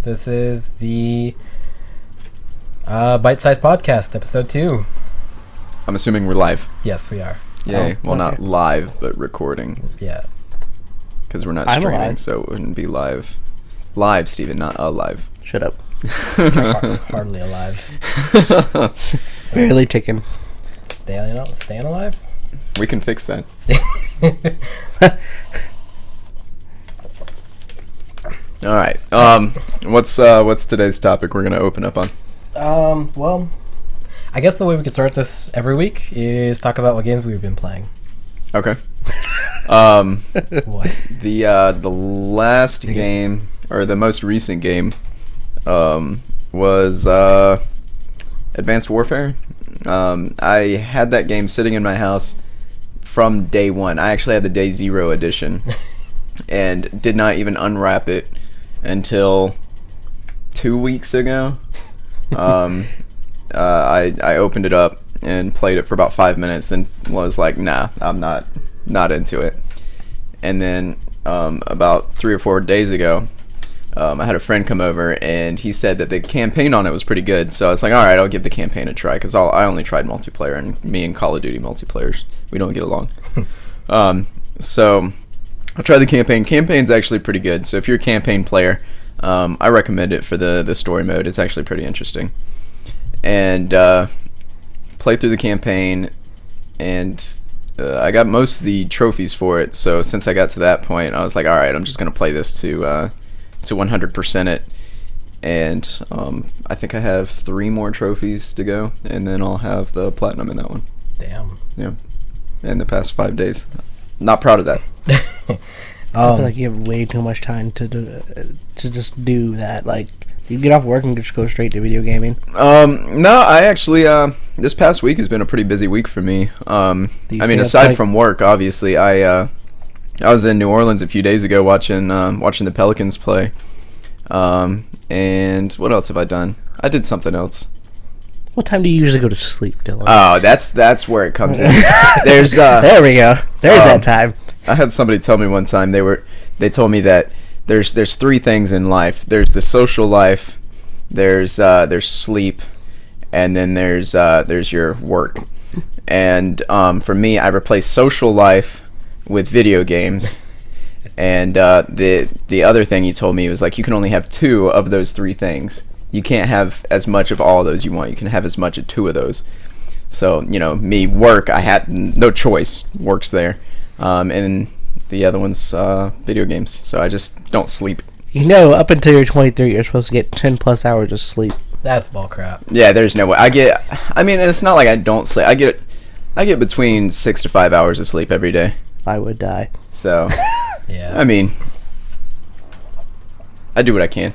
This is the Byte Sized Podcast, episode 2. I'm assuming we're live. Yes, we are. Yay. Well, not live, but recording. Yeah. Because we're not streaming, so it wouldn't be live. Live, Steven, not alive. Shut up. Hardly alive. Barely ticking. Staying alive? We can fix that. All right. What's today's topic we're gonna open up on? Well, I guess the way we could start this every week is talk about what games we've been playing. Okay. What? The last game, or the most recent game, was Advanced Warfare. I had that game sitting in my house from day one. I actually had the day 0 edition and did not even unwrap it until 2 weeks ago. I opened it up and played it for about 5 minutes, then was like, nah, I'm not into it. And then about 3 or 4 days ago, I had a friend come over and he said that the campaign on it was pretty good. So I was like, all right, I'll give the campaign a try, because I only tried multiplayer, and me and Call of Duty multiplayers, we don't get along. So I tried the campaign. Campaign's actually pretty good. So if you're a campaign player, I recommend it for the story mode. It's actually pretty interesting. And played through the campaign, and I got most of the trophies for it. So since I got to that point, I was like, all right, I'm just going to play this to 100% it. And I think I have 3 more trophies to go, and then I'll have the platinum in that one. Damn. Yeah. In the past 5 days. Not proud of that. I feel like you have way too much time to just do that. Like, you get off work and just go straight to video gaming. No, I actually this past week has been a pretty busy week for me. I mean, aside from work, obviously, I was in New Orleans a few days ago watching the Pelicans play. And what else have I done? I did something else. What time do you usually go to sleep, Dylan? Oh, that's where it comes in. There's there we go. There's that time. I had somebody tell me one time, they told me that there's 3 things in life. There's the social life, there's sleep, and then there's your work. And for me, I replaced social life with video games. And the other thing he told me was, like, you can only have 2 of those 3 things. You can't have as much of all of those you want. You can have as much of 2 of those. So, me, work, I had no choice. Work's there. And the other one's video games. So I just don't sleep. Up until you're 23, you're supposed to get 10 plus hours of sleep. That's bullcrap. Yeah, there's no way. I mean, it's not like I don't sleep. I get between 6 to 5 hours of sleep every day. I would die. So, Yeah. I mean, I do what I can.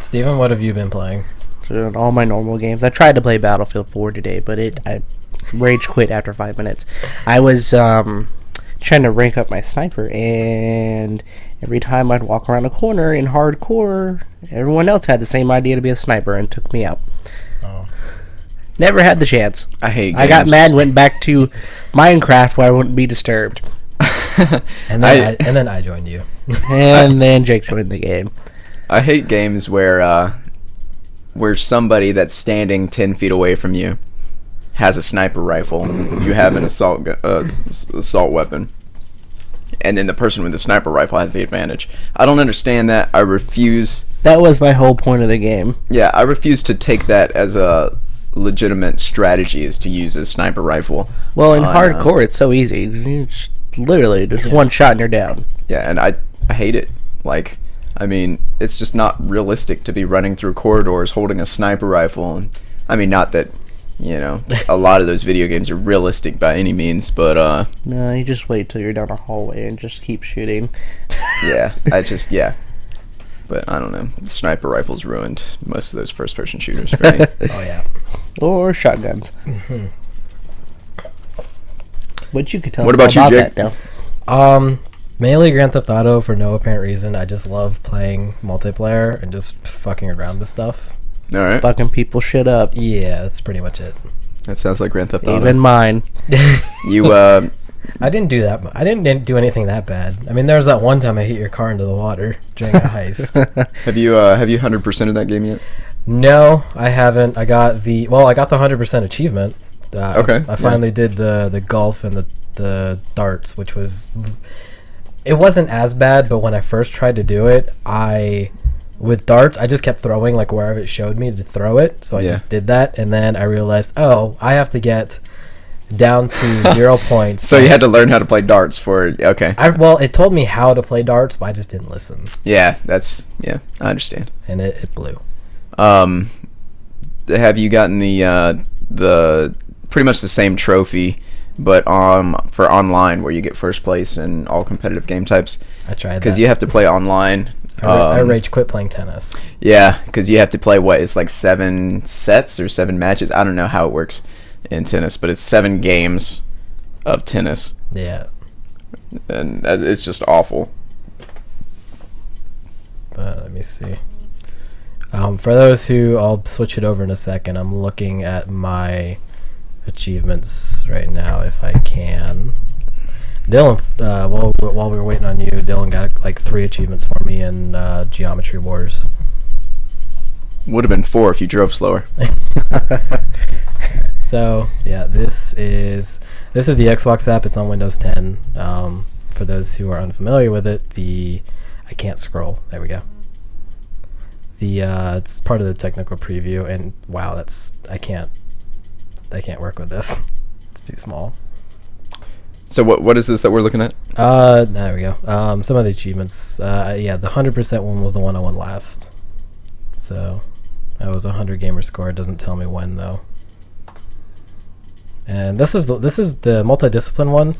Steven, what have you been playing? So all my normal games. I tried to play Battlefield 4 today, but I rage quit after 5 minutes. I was trying to rank up my sniper, and every time I'd walk around a corner in hardcore, everyone else had the same idea to be a sniper and took me out. Oh. Never had the chance. I hate games. I got mad and went back to Minecraft where I wouldn't be disturbed. And then I joined you. And then Jake joined the game. I hate games where somebody that's standing 10 feet away from you has a sniper rifle. You have an assault weapon, and then the person with the sniper rifle has the advantage. I don't understand that. I refuse. That was my whole point of the game. Yeah, I refuse to take that as a legitimate strategy, is to use a sniper rifle. Well, in hardcore, it's so easy. You just, literally, just one shot and you're down. Yeah, and I hate it. Like, I mean, it's just not realistic to be running through corridors holding a sniper rifle. And I mean, not that, a lot of those video games are realistic by any means, but no, you just wait till you're down a hallway and just keep shooting. Yeah, but I don't know. The sniper rifles ruined most of those first-person shooters for me. Oh, yeah. Or shotguns. Mm-hmm. What you could tell us about you, Jake? that, though? Mainly Grand Theft Auto for no apparent reason. I just love playing multiplayer and just fucking around with stuff. All right. Fucking people shit up. Yeah, that's pretty much it. That sounds like Grand Theft Auto. Even mine. You I didn't do that. I didn't do anything that bad. I mean, there was that one time I hit your car into the water during a heist. have you 100%ed that game yet? No, I haven't. I got the 100% achievement. Okay. I finally did the golf and the darts, which it wasn't as bad, but when I first tried to do it, with darts, I just kept throwing like wherever it showed me to throw it. So I just did that, and then I realized, I have to get down to 0 points. So you had to learn how to play darts for it. Okay. It told me how to play darts, but I just didn't listen. Yeah, I understand. And it blew. Have you gotten the pretty much the same trophy, but for online, where you get first place in all competitive game types? I tried that. Because you have to play online. I rage quit playing tennis. Yeah, because you have to play it's like 7 sets or 7 matches. I don't know how it works in tennis, but it's 7 games of tennis. Yeah. And it's just awful. But let me see. For those who, I'll switch it over in a second. I'm looking at my achievements right now, if I can. Dylan, while we were waiting on you, Dylan got like 3 achievements for me in Geometry Wars. Would have been 4 if you drove slower. So yeah, this is the Xbox app. It's on Windows 10. For those who are unfamiliar with it, I can't scroll. There we go. It's part of the technical preview, and wow, I can't work with this. It's too small. So what is this that we're looking at? There we go. Some of the achievements. The 100% one was the one I won last. So that was a 100 gamer score. It doesn't tell me when though. And this is the multidiscipline one.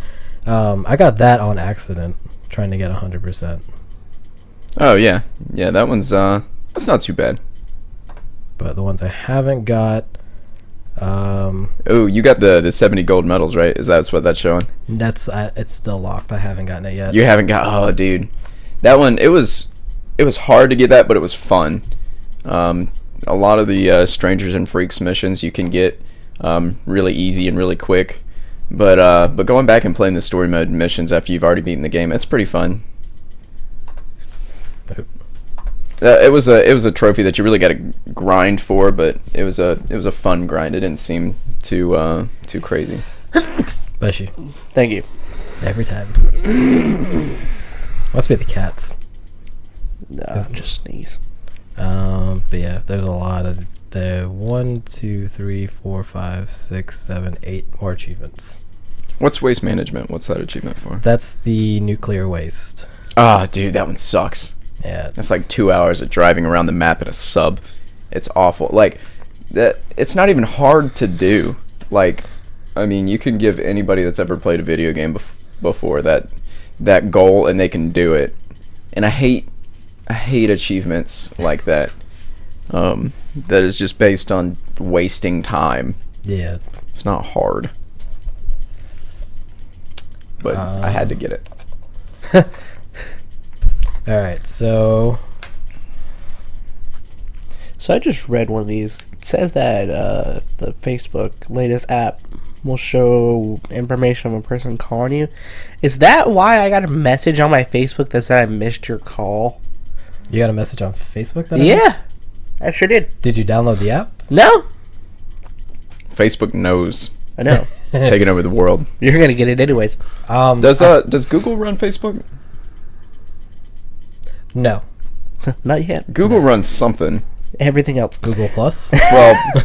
I got that on accident, trying to get 100%. Oh yeah, that one's that's not too bad. But the ones I haven't got. Oh, you got the 70 gold medals, right? That's what that's showing? It's still locked. I haven't gotten it yet. You haven't got... Oh, dude. That one, it was hard to get that, but it was fun. A lot of the Strangers and Freaks missions you can get really easy and really quick. But going back and playing the story mode missions after you've already beaten the game, it's pretty fun. It was a trophy that you really got to grind for, but it was a fun grind. It didn't seem too crazy. Bless you. Thank you. Every time. Must be the cats. No, just sneeze. But yeah, there's a lot of the 1, 2, 3, 4, 5, 6, 7, 8 more achievements. What's waste management? What's that achievement for? That's the nuclear waste. Ah, dude, that one sucks. Yeah. That's like 2 hours of driving around the map in a sub. It's awful. Like, that. It's not even hard to do. Like, I mean, you can give anybody that's ever played a video game before that goal, and they can do it. And I hate achievements like that. That is just based on wasting time. Yeah. It's not hard. But I had to get it. Alright, so I just read one of these. It says that the Facebook latest app will show information of a person calling you. Is that why I got a message on my Facebook that said I missed your call? you got a message on Facebook that I sure did. Did you download the app? No. Facebook knows. I know. Taking over the world. You're gonna get it anyways. Does Google run Facebook? No. Not yet. Google runs something. Everything else. Google Plus? Well,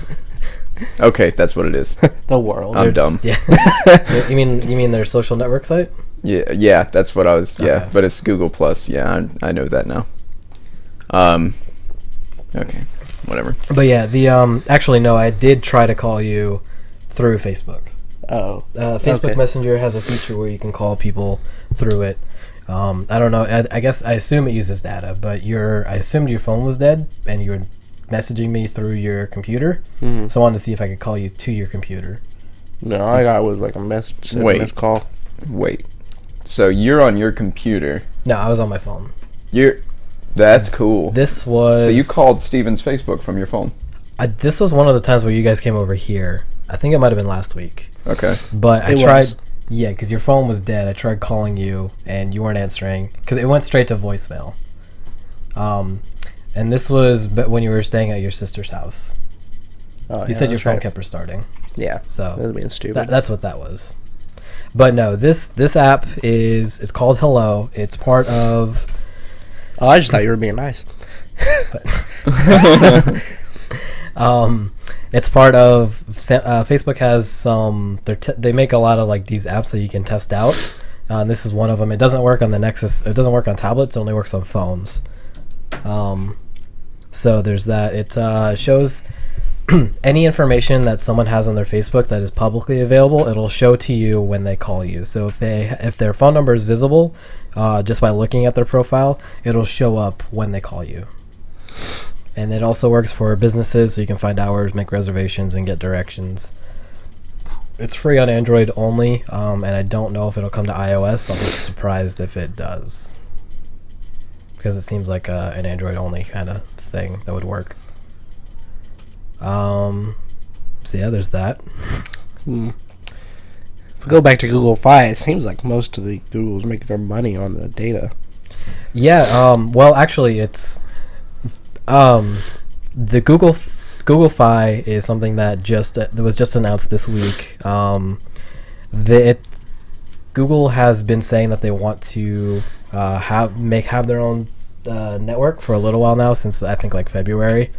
okay, that's what it is. The world. I'm dumb. Yeah. You mean their social network site? Yeah, that's what I was. Yeah, Okay. but it's Google Plus. Yeah, I know that now. Okay, whatever. But yeah, actually no, I did try to call you through Facebook. Oh. Facebook okay. Messenger has a feature where you can call people through it. I don't know. I guess I assume it uses data, but I assumed your phone was dead and you were messaging me through your computer. Mm-hmm. So I wanted to see if I could call you to your computer. No, all I got was like a message. Missed call. Wait. So you're on your computer. No, I was on my phone. That's cool. This was. So you called Steven's Facebook from your phone. This was one of the times where you guys came over here. I think it might have been last week. Okay. But I It tried. was. Yeah, because your phone was dead. I tried calling you, and you weren't answering because it went straight to voicemail. And this was when you were staying at your sister's house. Oh, You said your that's phone right. kept restarting. Yeah. So That was being stupid. that's what that was. But no, this app it's called Hello. It's part of. Oh, I just thought you were being nice. It's part of Facebook has some. They make a lot of like these apps that you can test out. And this is one of them. It doesn't work on the Nexus. It doesn't work on tablets. It only works on phones. So there's that. It shows any information that someone has on their Facebook that is publicly available. It'll show to you when they call you. So if their phone number is visible, just by looking at their profile, it'll show up when they call you. And it also works for businesses, so you can find hours, make reservations, and get directions. It's free on Android only, and I don't know if it'll come to iOS. I'll be surprised if it does, because it seems like an Android only kind of thing that would work. So yeah, there's that. If we go back to Google Fi, it seems like most of the Googles make their money on the data. Yeah. Well, actually, it's the Google Fi is something that that was just announced this week. Google has been saying that they want to have their own network for a little while now, since I think like February,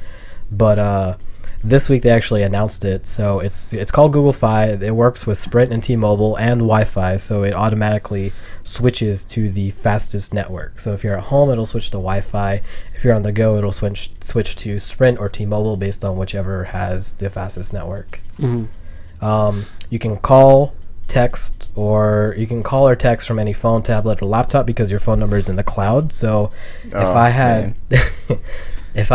but this week they actually announced it. So it's called Google Fi. It works with Sprint and T-Mobile and Wi-Fi, so it automatically switches to the fastest network. So if you're at home, it'll switch to Wi-Fi. If you're on the go, it'll switch to Sprint or T-Mobile based on whichever has the fastest network. Mm-hmm. You can call, text, or you can call or text from any phone, tablet, or laptop because your phone number is in the cloud. So if I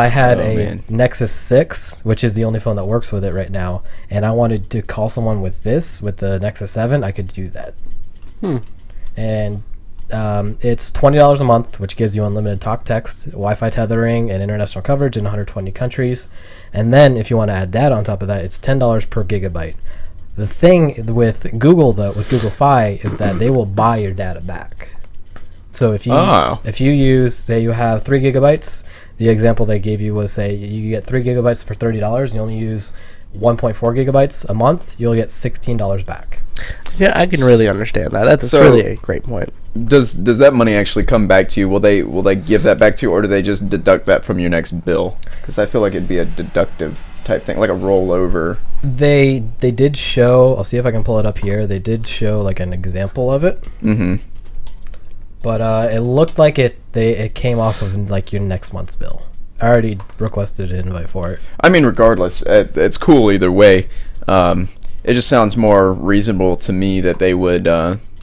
had a Nexus 6, which is the only phone that works with it right now, and I wanted to call someone with the Nexus 7, I could do that. And it's $20 a month, which gives you unlimited talk, text, Wi-Fi tethering, and international coverage in 120 countries. And then if you want to add data on top of that, it's $10 per gigabyte. The thing with Google, though, with Google Fi, is that they will buy your data back. So if you use, say you have 3 gigabytes, the example they gave you was, say you get 3 gigabytes for $30, and you only use 1.4 gigabytes a month, you'll get $16 back. Yeah, I can really understand that. That's really a great point. Does that money actually come back to you? Will they give that back to you, or do they just deduct that from your next bill? Because I feel like it'd be a deductive type thing, like a rollover. They did show. I'll see if I can pull it up here. They did show like an example of it. Mm-hmm. But it looked like it came off of like your next month's bill. I already requested an invite for it. I mean, regardless, it's cool either way. It just sounds more reasonable to me that they would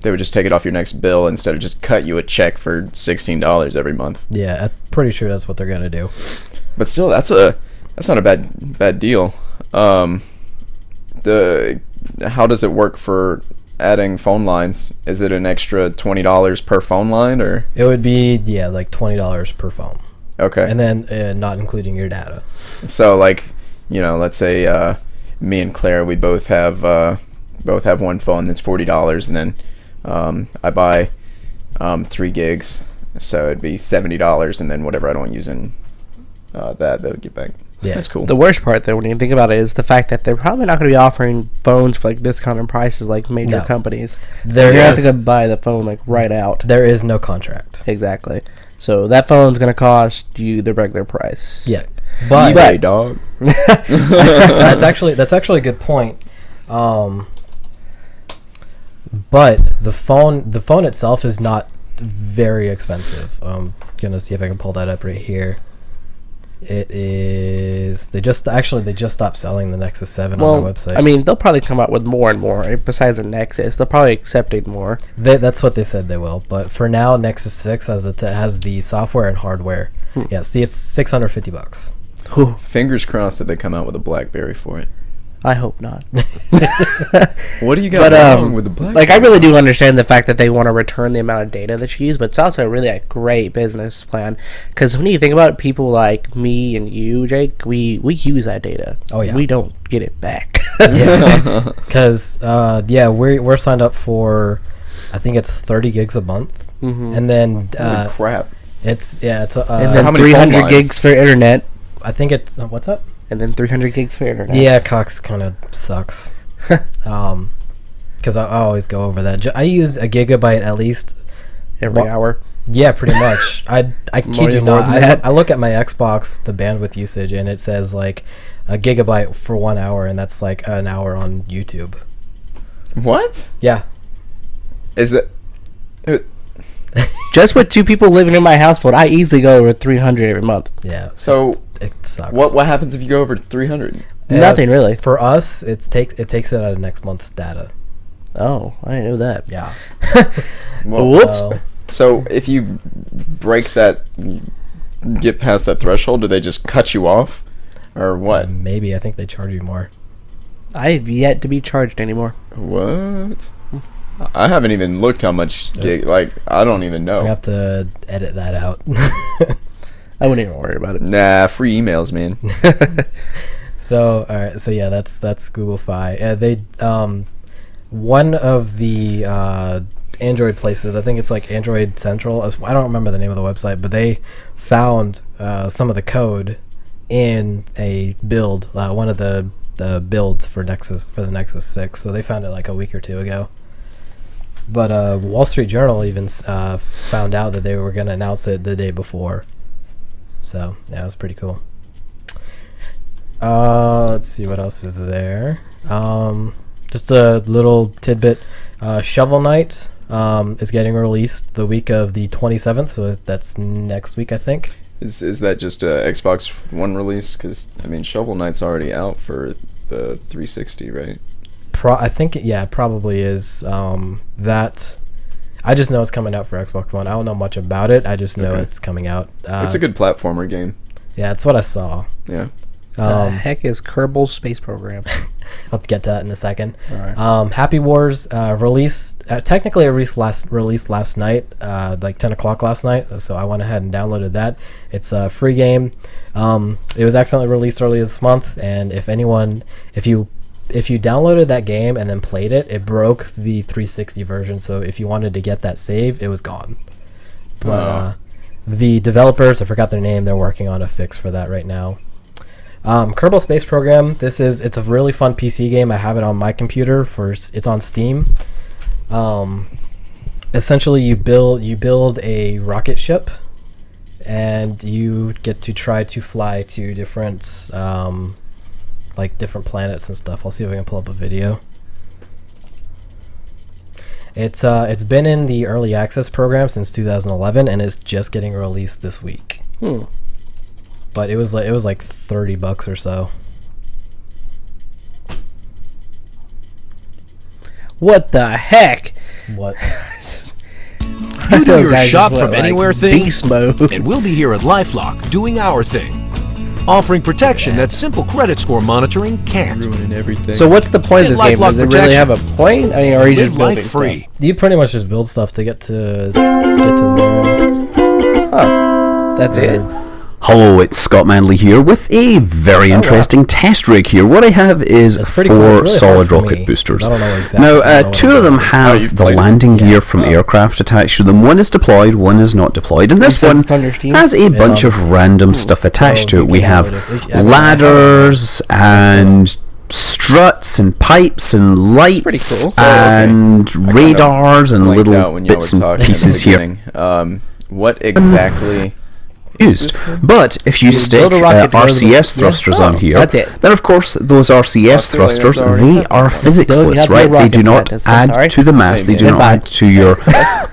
just take it off your next bill instead of just cut you a check for $16 every month. Yeah, I'm pretty sure that's what they're gonna do. But still, that's not a bad deal. How does it work for adding phone lines? Is it an extra $20 per phone line, or? It would be like $20 per phone. Okay. And then not including your data. So like, let's say me and Claire, we both have one phone that's $40, and then I buy 3 gigs, so it'd be $70, and then whatever I don't use in that would get back. Yeah, that's cool. The worst part, though, when you think about it, is the fact that they're probably not going to be offering phones for like discounted prices like major companies. You're going to have to buy the phone like right out. There is no contract. Exactly. So that phone's going to cost you the regular price. Yeah, but eBay, dog. that's actually a good point. But the phone itself is not very expensive. I'm gonna see if I can pull that up right here. It is. They just stopped selling the Nexus 7 on their website. I mean, they'll probably come out with more and more. Besides the Nexus, they'll probably accept it more. That's what they said they will. But for now, Nexus 6 has the software and hardware. Yeah, see, it's $650. Whew. Fingers crossed that they come out with a BlackBerry for it. I hope not. What do you got wrong with the BlackBerry? Like, I really do understand the fact that they want to return the amount of data that you use, but it's also really a great business plan. Because when you think about it, people like me and you, Jake, we use that data. Oh, yeah. We don't get it back. Yeah, because we're signed up for, I think it's 30 gigs a month, and then Holy crap. it's and how then many phone 300 lines? gigs for internet. I think it's what's up? And then 300 gigs for internet. Yeah, Cox kind of sucks. Because I always go over that. I use a gigabyte at least every hour. Yeah, pretty much. I kid you not. I look at my Xbox, the bandwidth usage, and it says like a gigabyte for 1 hour, and that's like an hour on YouTube. What? Yeah. Is that... Just with 2 people living in my household, I easily go over 300 every month. Yeah. So it sucks. what happens if you go over 300? Nothing really. For us, it takes it out of next month's data. Oh, I didn't know that. Yeah. Whoops. So if you break that, get past that threshold, do they just cut you off, or what? Maybe. I think they charge you more. I have yet to be charged anymore. What? I haven't even looked how much gig. Like, I don't even know. I have to edit that out. I wouldn't even worry about it. Nah, free emails, man. So all right. So yeah, that's Google Fi. They one of the Android places, I think it's like Android Central. I don't remember the name of the website, but they found some of the code in a build, one of the builds for the Nexus 6. So they found it like a week or two ago. But Wall Street Journal even found out that they were going to announce it the day before. So yeah, it was pretty cool. Let's see what else is there. Just a little tidbit. Shovel Knight is getting released the week of the 27th, so that's next week, I think. Is that just a Xbox One release? Because I mean, Shovel Knight's already out for the 360, right? I think it probably is. That I just know it's coming out for Xbox One. I don't know much about it. I just know it's coming out. It's a good platformer game. Yeah, that's what I saw. Yeah. The heck is Kerbal Space Program? I'll get to that in a second. All right. Happy Wars technically released last night, like 10 o'clock last night. So I went ahead and downloaded that. It's a free game. It was accidentally released early this month, and if you downloaded that game and then played it, it broke the 360 version. So if you wanted to get that save, it was gone. But the developers, I forgot their name, they're working on a fix for that right now. Kerbal Space Program. It's a really fun PC game. I have it on my computer. It's on Steam. Essentially, you build a rocket ship, and you get to try to fly to different different planets and stuff. I'll see if I can pull up a video. It's been in the early access program since 2011, and it's just getting released this week. But it was like $30 or so. What the heck? What? You do your shop from anywhere thing, beast mode. and we'll be here at LifeLock doing our thing, offering protection that simple credit score monitoring can't. Ruining everything. So what's the point of Get this game? LifeLock Does it really have a point? I mean, or are you Live just life building free. stuff? You pretty much just build stuff to get to learn. Oh, that's it. Hello, it's Scott Manley here with a very interesting test rig here. What I have is That's pretty cool. It's 4 really hard solid for rocket me, boosters. 'cause I don't know exactly Now, what I'm 2 of them doing. you've have the played it? landing gear from aircraft attached to them. One is deployed, one is not deployed, and this said one it's on your Steam? has a bunch on of Steam. random stuff attached So to it. you We can have download it. ladders and struts and pipes and lights pretty cool. and radars and Blanked out little when y'all bits were and talking at the pieces here. beginning. What exactly? Used. But if you stick build a rocket to go to the- RCS thrusters on here, that's it. then of course those RCS I feel like that's thrusters, already they happened. are Build- you physicsless, have right? no They do rocket not scientist, I'm sorry. add to the mass, they do Hey, not man. add to your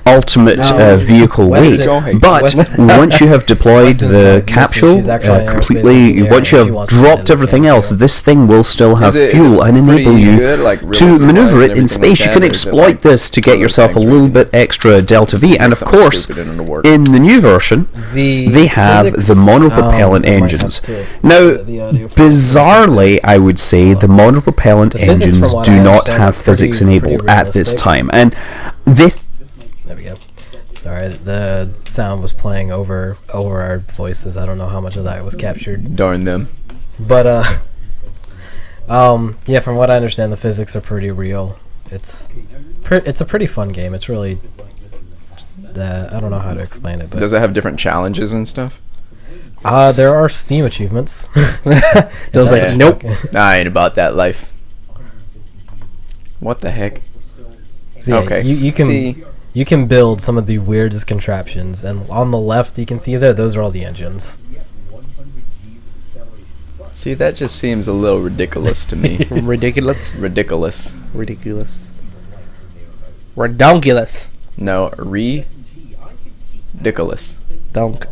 ultimate vehicle weight. Weston- But Weston- once you have deployed Weston's the missing. capsule She's actually in aerospace completely, engineering, once you and she have wants to play dropped this everything game else, too. this thing will still have Is it fuel and pretty enable you good, like, to realistic-wise maneuver and it in everything space. like You can that, or is it, exploit like, this to get other yourself a things little where you bit extra delta V, and of something course, stupid and it'll work? in the new version, they have physics, the monopropellant I might have engines. to Now, the audio for- bizarrely, I would say the monopropellant The physics, engines from what do I not understand, have are physics pretty enabled at this realistic. time, and this. There we go. Sorry, the sound was playing over our voices. I don't know how much of that was captured. Darn them. But Yeah, from what I understand, the physics are pretty real. It's a pretty fun game. It's really I don't know how to explain it, but Does it have different challenges and stuff? there are Steam achievements. It was like, Yeah. nope. I ain't about that life. What the heck? So, yeah, Okay. you can build some of the weirdest contraptions, and on the left you can see there, those are all the engines. See, that just seems a little ridiculous to me. Ridiculous. Ridiculous. Ridiculous. Redonkulous. No, ridiculous. Donk.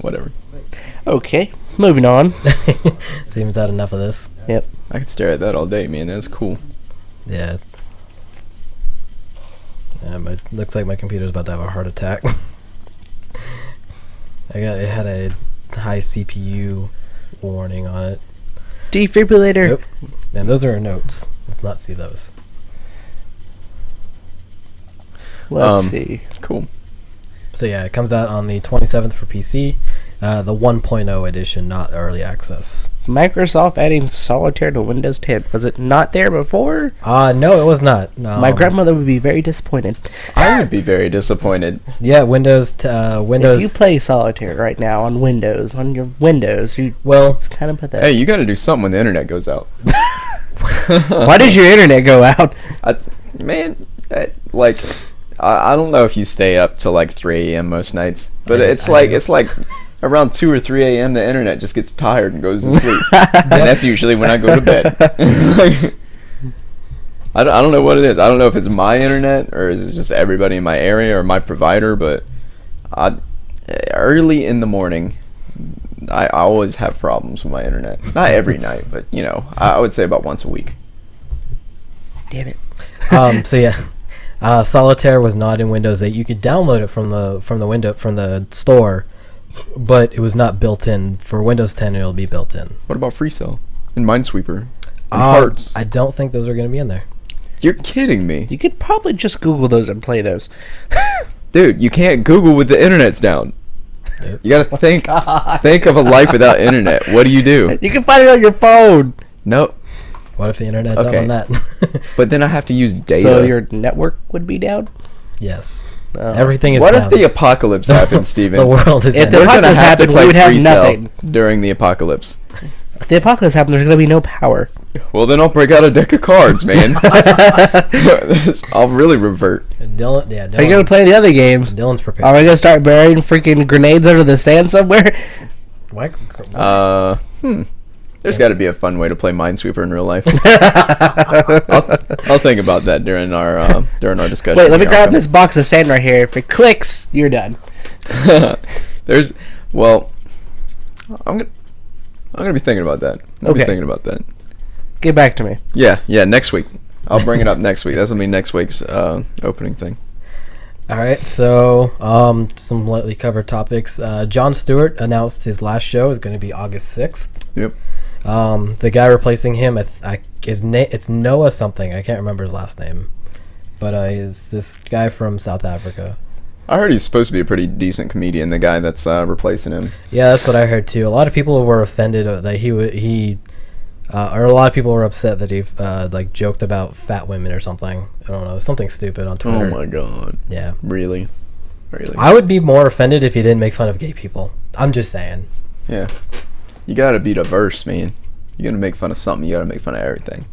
Whatever. Okay, moving on. Seems had enough of this. Yep. I could stare at that all day, man. That's cool. Yeah. Looks like my computer's about to have a heart attack. It had a high CPU warning on it. Defibrillator. Yep. And those are our notes. Let's not see those. Let's see. Cool. So yeah, it comes out on the 27th for PC. The 1.0 edition, not early access. Microsoft adding Solitaire to Windows 10. Was it not there before? No, it was not. No. My grandmother would be very disappointed. I would be very disappointed. Yeah, Windows. If you play Solitaire right now on your Windows, it's kind of pathetic. Hey, you got to do something when the internet goes out. Why does your internet go out? I don't know if you stay up till like 3 a.m. most nights, but it's like around 2 or 3 a.m. the internet just gets tired and goes to sleep, and that's usually when I go to bed. I don't know what it is. I don't know if it's my internet or is it just everybody in my area or my provider, but early in the morning, I always have problems with my internet. Not every night, but I would say about once a week. Damn it. So yeah. Solitaire was not in Windows 8. You could download it from the store, but it was not built in. For Windows 10, it'll be built in. What about FreeCell and Minesweeper and Hearts? I don't think those are going to be in there. You're kidding me. You could probably just Google those and play those. Dude, you can't Google with the internet's down. You gotta think of a life without internet. What do? You can find it on your phone. Nope. What if the internet's out on that? But then I have to use data. So your network would be down? Yes. Everything is What down. if the apocalypse happens, Steven? The world is If ending. the We're gonna apocalypse have to happened, play we would have FreeCell nothing. during the apocalypse. If the apocalypse happened, there's going to be no power. Well, then I'll break out a deck of cards, man. I'll really revert. Dylan, Are you going to play the other games? Dylan's prepared. Are we going to start burying freaking grenades under the sand somewhere? What? There's got to be a fun way to play Minesweeper in real life. I'll think about that during our discussion. Wait, let me here. grab this box of sand right here. If it clicks, you're done. I'm gonna be thinking about that. I'll be Okay. thinking about that. Get back to me. Yeah, next week. I'll bring it up next week. That's gonna be next week's opening thing. All right, so some lightly covered topics. Jon Stewart announced his last show is going to be August 6th. Yep. The guy replacing him, it's Noah something. I can't remember his last name, but is this guy from South Africa. I heard he's supposed to be a pretty decent comedian. The guy that's replacing him. Yeah, that's what I heard too. A lot of people were offended that or a lot of people were upset that he joked about fat women or something. I don't know, something stupid on Twitter. Oh my god. Yeah. Really. I would be more offended if he didn't make fun of gay people. I'm just saying. Yeah. You gotta be diverse, man. You're gonna make fun of something. You gotta make fun of everything.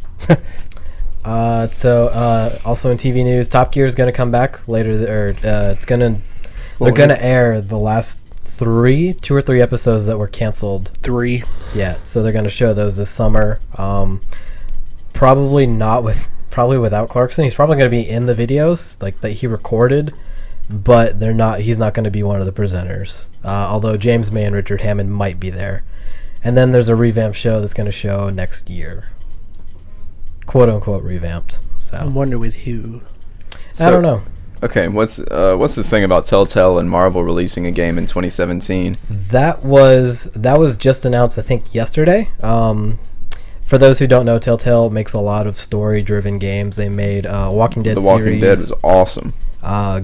Also in TV news, Top Gear is going to come back later. They're going to air the last 2 or 3 episodes that were canceled. 3. Yeah, so they're going to show those this summer. Probably without Clarkson. He's probably going to be in the videos that he recorded, but he's not going to be one of the presenters. Although James May and Richard Hammond might be there. And then there's a revamped show that's going to show next year. "Quote unquote" revamped. So I wonder with who. I don't know. Okay, what's this thing about Telltale and Marvel releasing a game in 2017? That was just announced, I think, yesterday. For those who don't know, Telltale makes a lot of story-driven games. They made Walking Dead The Walking series, Dead was awesome.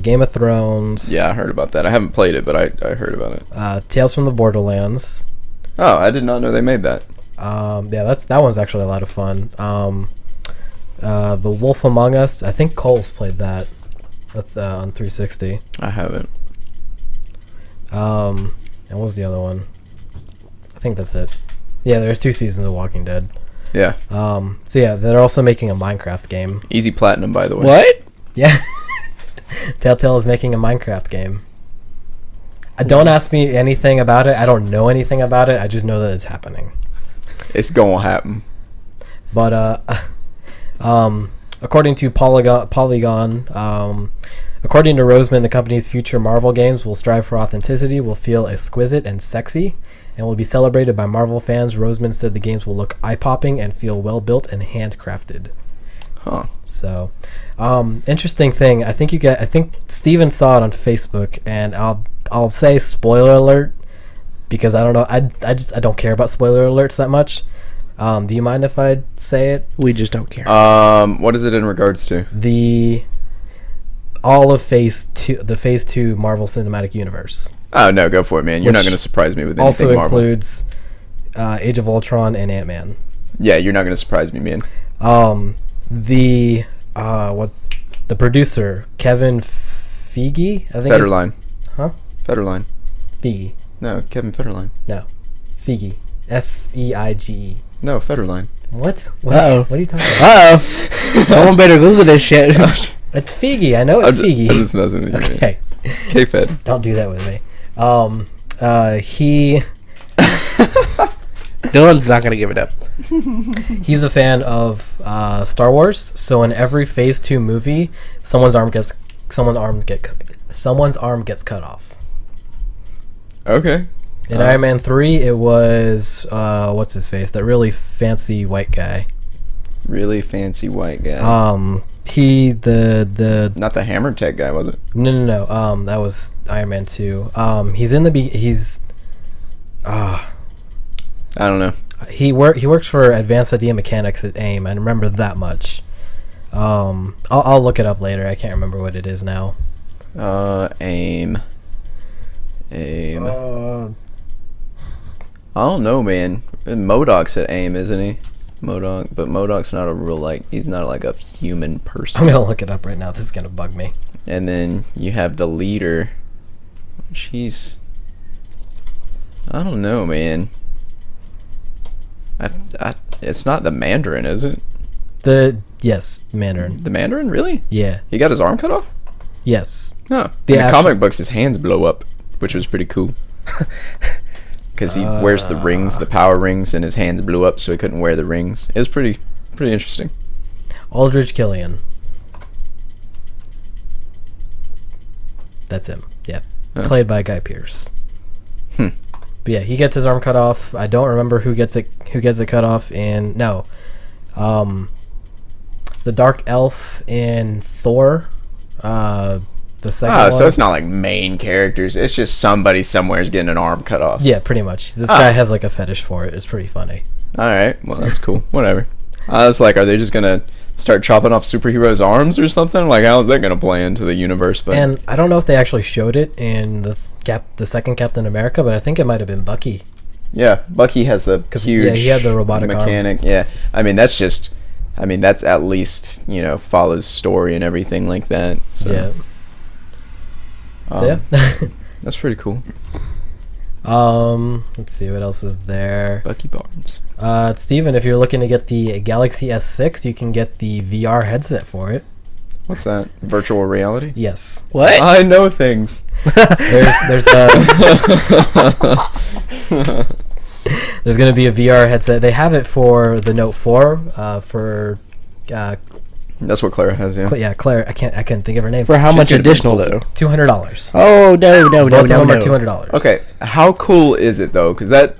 Game of Thrones. Yeah, I heard about that. I haven't played it, but I heard about it. Tales from the Borderlands. Oh, I did not know they made that. Yeah, that one's actually a lot of fun. The Wolf Among Us. I think Cole's played that on 360. I haven't. And what was the other one? I think that's it. Yeah, there's 2 seasons of Walking Dead. Yeah. So yeah, they're also making a Minecraft game. Easy platinum, by the way. What? Yeah. Telltale is making a Minecraft game. Don't ask me anything about it. I don't know anything about it. I just know that it's happening. It's gonna happen. But according to Polygon, according to Roseman, the company's future Marvel games will strive for authenticity, will feel exquisite and sexy, and will be celebrated by Marvel fans. Roseman said the games will look eye-popping and feel well-built and handcrafted. Huh. So, interesting thing. I think Steven saw it on Facebook, and I'll say spoiler alert because I don't know. I don't care about spoiler alerts that much. Do you mind if I say it? We just don't care. What is it in regards to? All of Phase 2, the Phase 2 Marvel Cinematic Universe. Oh no, go for it, man. You're not going to surprise me with anything Also Marvel. includes Age of Ultron and Ant-Man. Yeah, you're not going to surprise me, man. The producer Kevin Feige, I think. Federline. Huh? Federline. Feige. No, Kevin Federline. No, Feige. Feige. No, Federline. What? Uh-oh. What are you talking about? Uh-oh. Someone better Google this shit. It's Feige. I know it's Feige. I'm just messing with you. Okay. K-Fed. Don't do that with me. He Dylan's not going to give it up. he's a fan of Star Wars, so in every Phase 2 movie, someone's arm gets cut off. Okay. In Iron Man 3, it was what's his face? That really fancy white guy. Really fancy white guy. He the Not the hammer tech guy, was it? No. That was Iron Man 2. He's in the I don't know. he works for Advanced Idea Mechanics at AIM. I remember that much. I'll look it up later. I can't remember what it is now. AIM. I don't know, man. MODOK's at AIM, isn't he? MODOK, but MODOK's not a real, he's not like a human person. I'm gonna look it up right now. This is gonna bug me. And then you have the leader. She's, I don't know, man. It's not the Mandarin, is it? Yes, Mandarin. The Mandarin, really? Yeah. He got his arm cut off? Yes. No. The In the actual- comic books, his hands blow up, which was pretty cool. Because he wears the rings, the power rings, and his hands blew up, so he couldn't wear the rings. It was pretty interesting. Aldrich Killian. That's him. Yeah. Huh. Played by Guy Pearce. Hmm. But yeah, he gets his arm cut off. I don't remember who gets it cut off in the Dark Elf in Thor. The second one. So it's not like main characters. It's just somebody somewhere is getting an arm cut off. Yeah, pretty much. This guy has like a fetish for it. It's pretty funny. All right. Well, that's cool. Whatever. I was like, are they just gonna start chopping off superheroes' arms or something? Like, how is that gonna play into the universe? But And I don't know if they actually showed it in the second Captain America, but I think it might have been Bucky. yeah, Bucky has the huge. Yeah, he had the robotic arm. mechanic. Yeah, I mean that's at least follows story and everything like that. So, Yeah. So yeah. that's pretty cool. Let's see what else was there. Bucky Barnes. Steven, if you're looking to get the Galaxy S6, you can get the VR headset for it. What's that? Virtual reality? Yes. What? I know things. There's going to be a VR headset. They have it for the Note 4 for That's what Clara has. Yeah. yeah, Claire. I couldn't think of her name. For how She's much gonna be additional, though? insulted. $200. Oh, no. Both of them are $200. Okay, how cool is it though? Because that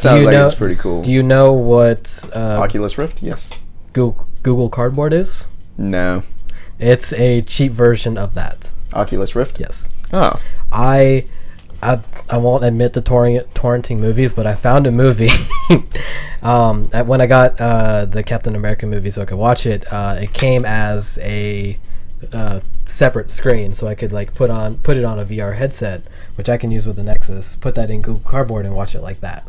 sounds like it's pretty cool. Do you know what Oculus Rift? Yes. Google Cardboard is? No. It's a cheap version of that. Oculus Rift? Yes. Oh. I won't admit to torrenting movies, but I found a movie when I got the Captain America movie so I could watch it. It came as a separate screen, so I could put it on a VR headset, which I can use with the Nexus. Put that in Google Cardboard and watch it like that.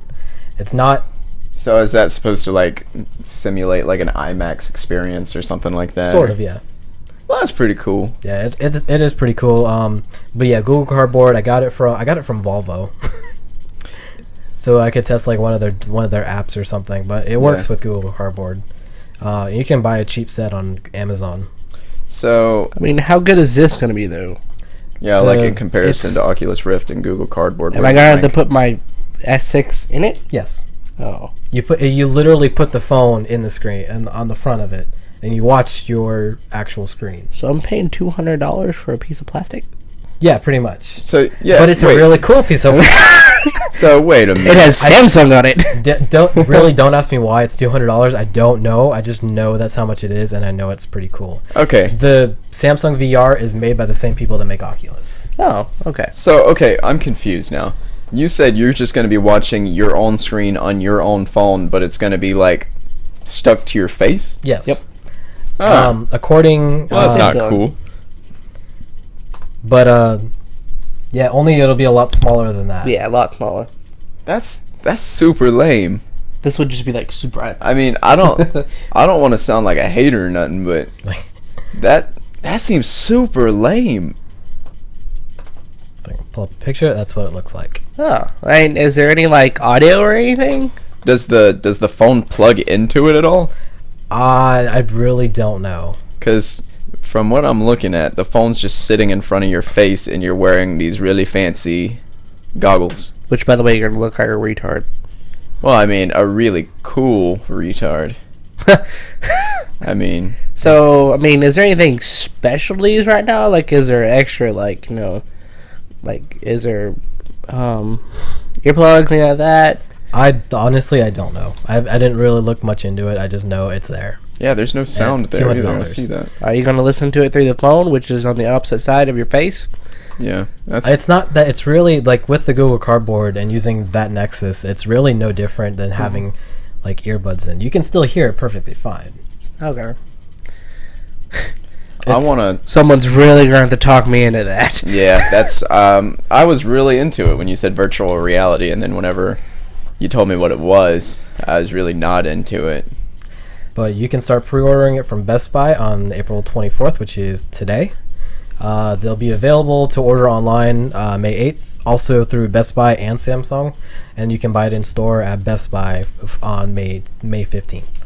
It's not So is that supposed to like simulate like an IMAX experience or something like that? Sort of, yeah. Well, that's pretty cool. Yeah, it is pretty cool. But yeah, Google Cardboard. I got it from Volvo, so I could test like one of their apps or something. But it works with Google Cardboard. You can buy a cheap set on Amazon. So I mean, how good is this going to be though? yeah, like in comparison to Oculus Rift and Google Cardboard. Am I going to have to put my S6 in it? Yes. Oh. You literally put the phone in the screen and on the front of it, and you watch your actual screen. So I'm paying $200 for a piece of plastic? Yeah, pretty much. So yeah, but it's a really cool piece of. So wait a minute. It has Samsung on it. Don't ask me why it's $200. I don't know. I just know that's how much it is, and I know it's pretty cool. Okay. The Samsung VR is made by the same people that make Oculus. Oh, okay. So okay, I'm confused now. You said you're just going to be watching your own screen on your own phone, but it's going to be like stuck to your face? Yes. Yep. According. Well, that's not cool. But yeah, only it'll be a lot smaller than that. Yeah, a lot smaller. That's super lame. This would just be like super. I mean, I don't want to sound like a hater or nothing, but that seems super lame. If I can pull up a picture, that's what it looks like. Oh, I mean, is there any like audio or anything? Does the phone plug into it at all? I really don't know. Because from what I'm looking at, the phone's just sitting in front of your face, and you're wearing these really fancy goggles. Which, by the way, you're gonna look like a retard. Well, I mean, a really cool retard. I mean... So, I mean, is there anything special to these right now? Like, is there extra, like, is there, earplugs, anything like that? Honestly, I don't know. I didn't really look much into it. I just know it's there. Yeah, there's no sound there either. I $200. see that. Are you gonna listen to it through the phone, which is on the opposite side of your face? Yeah. It's not that. It's really, like, with the Google Cardboard and using that Nexus, it's really no different than having, like, earbuds in. You can still hear it perfectly fine. Okay. I want to... Someone's really going to have to talk me into that. Yeah, that's... I was really into it when you said virtual reality, and then whenever you told me what it was, I was really not into it. But you can start pre-ordering it from Best Buy on April 24th, which is today. They'll be available to order online May 8th, also through Best Buy and Samsung, and you can buy it in store at Best Buy on May 15th.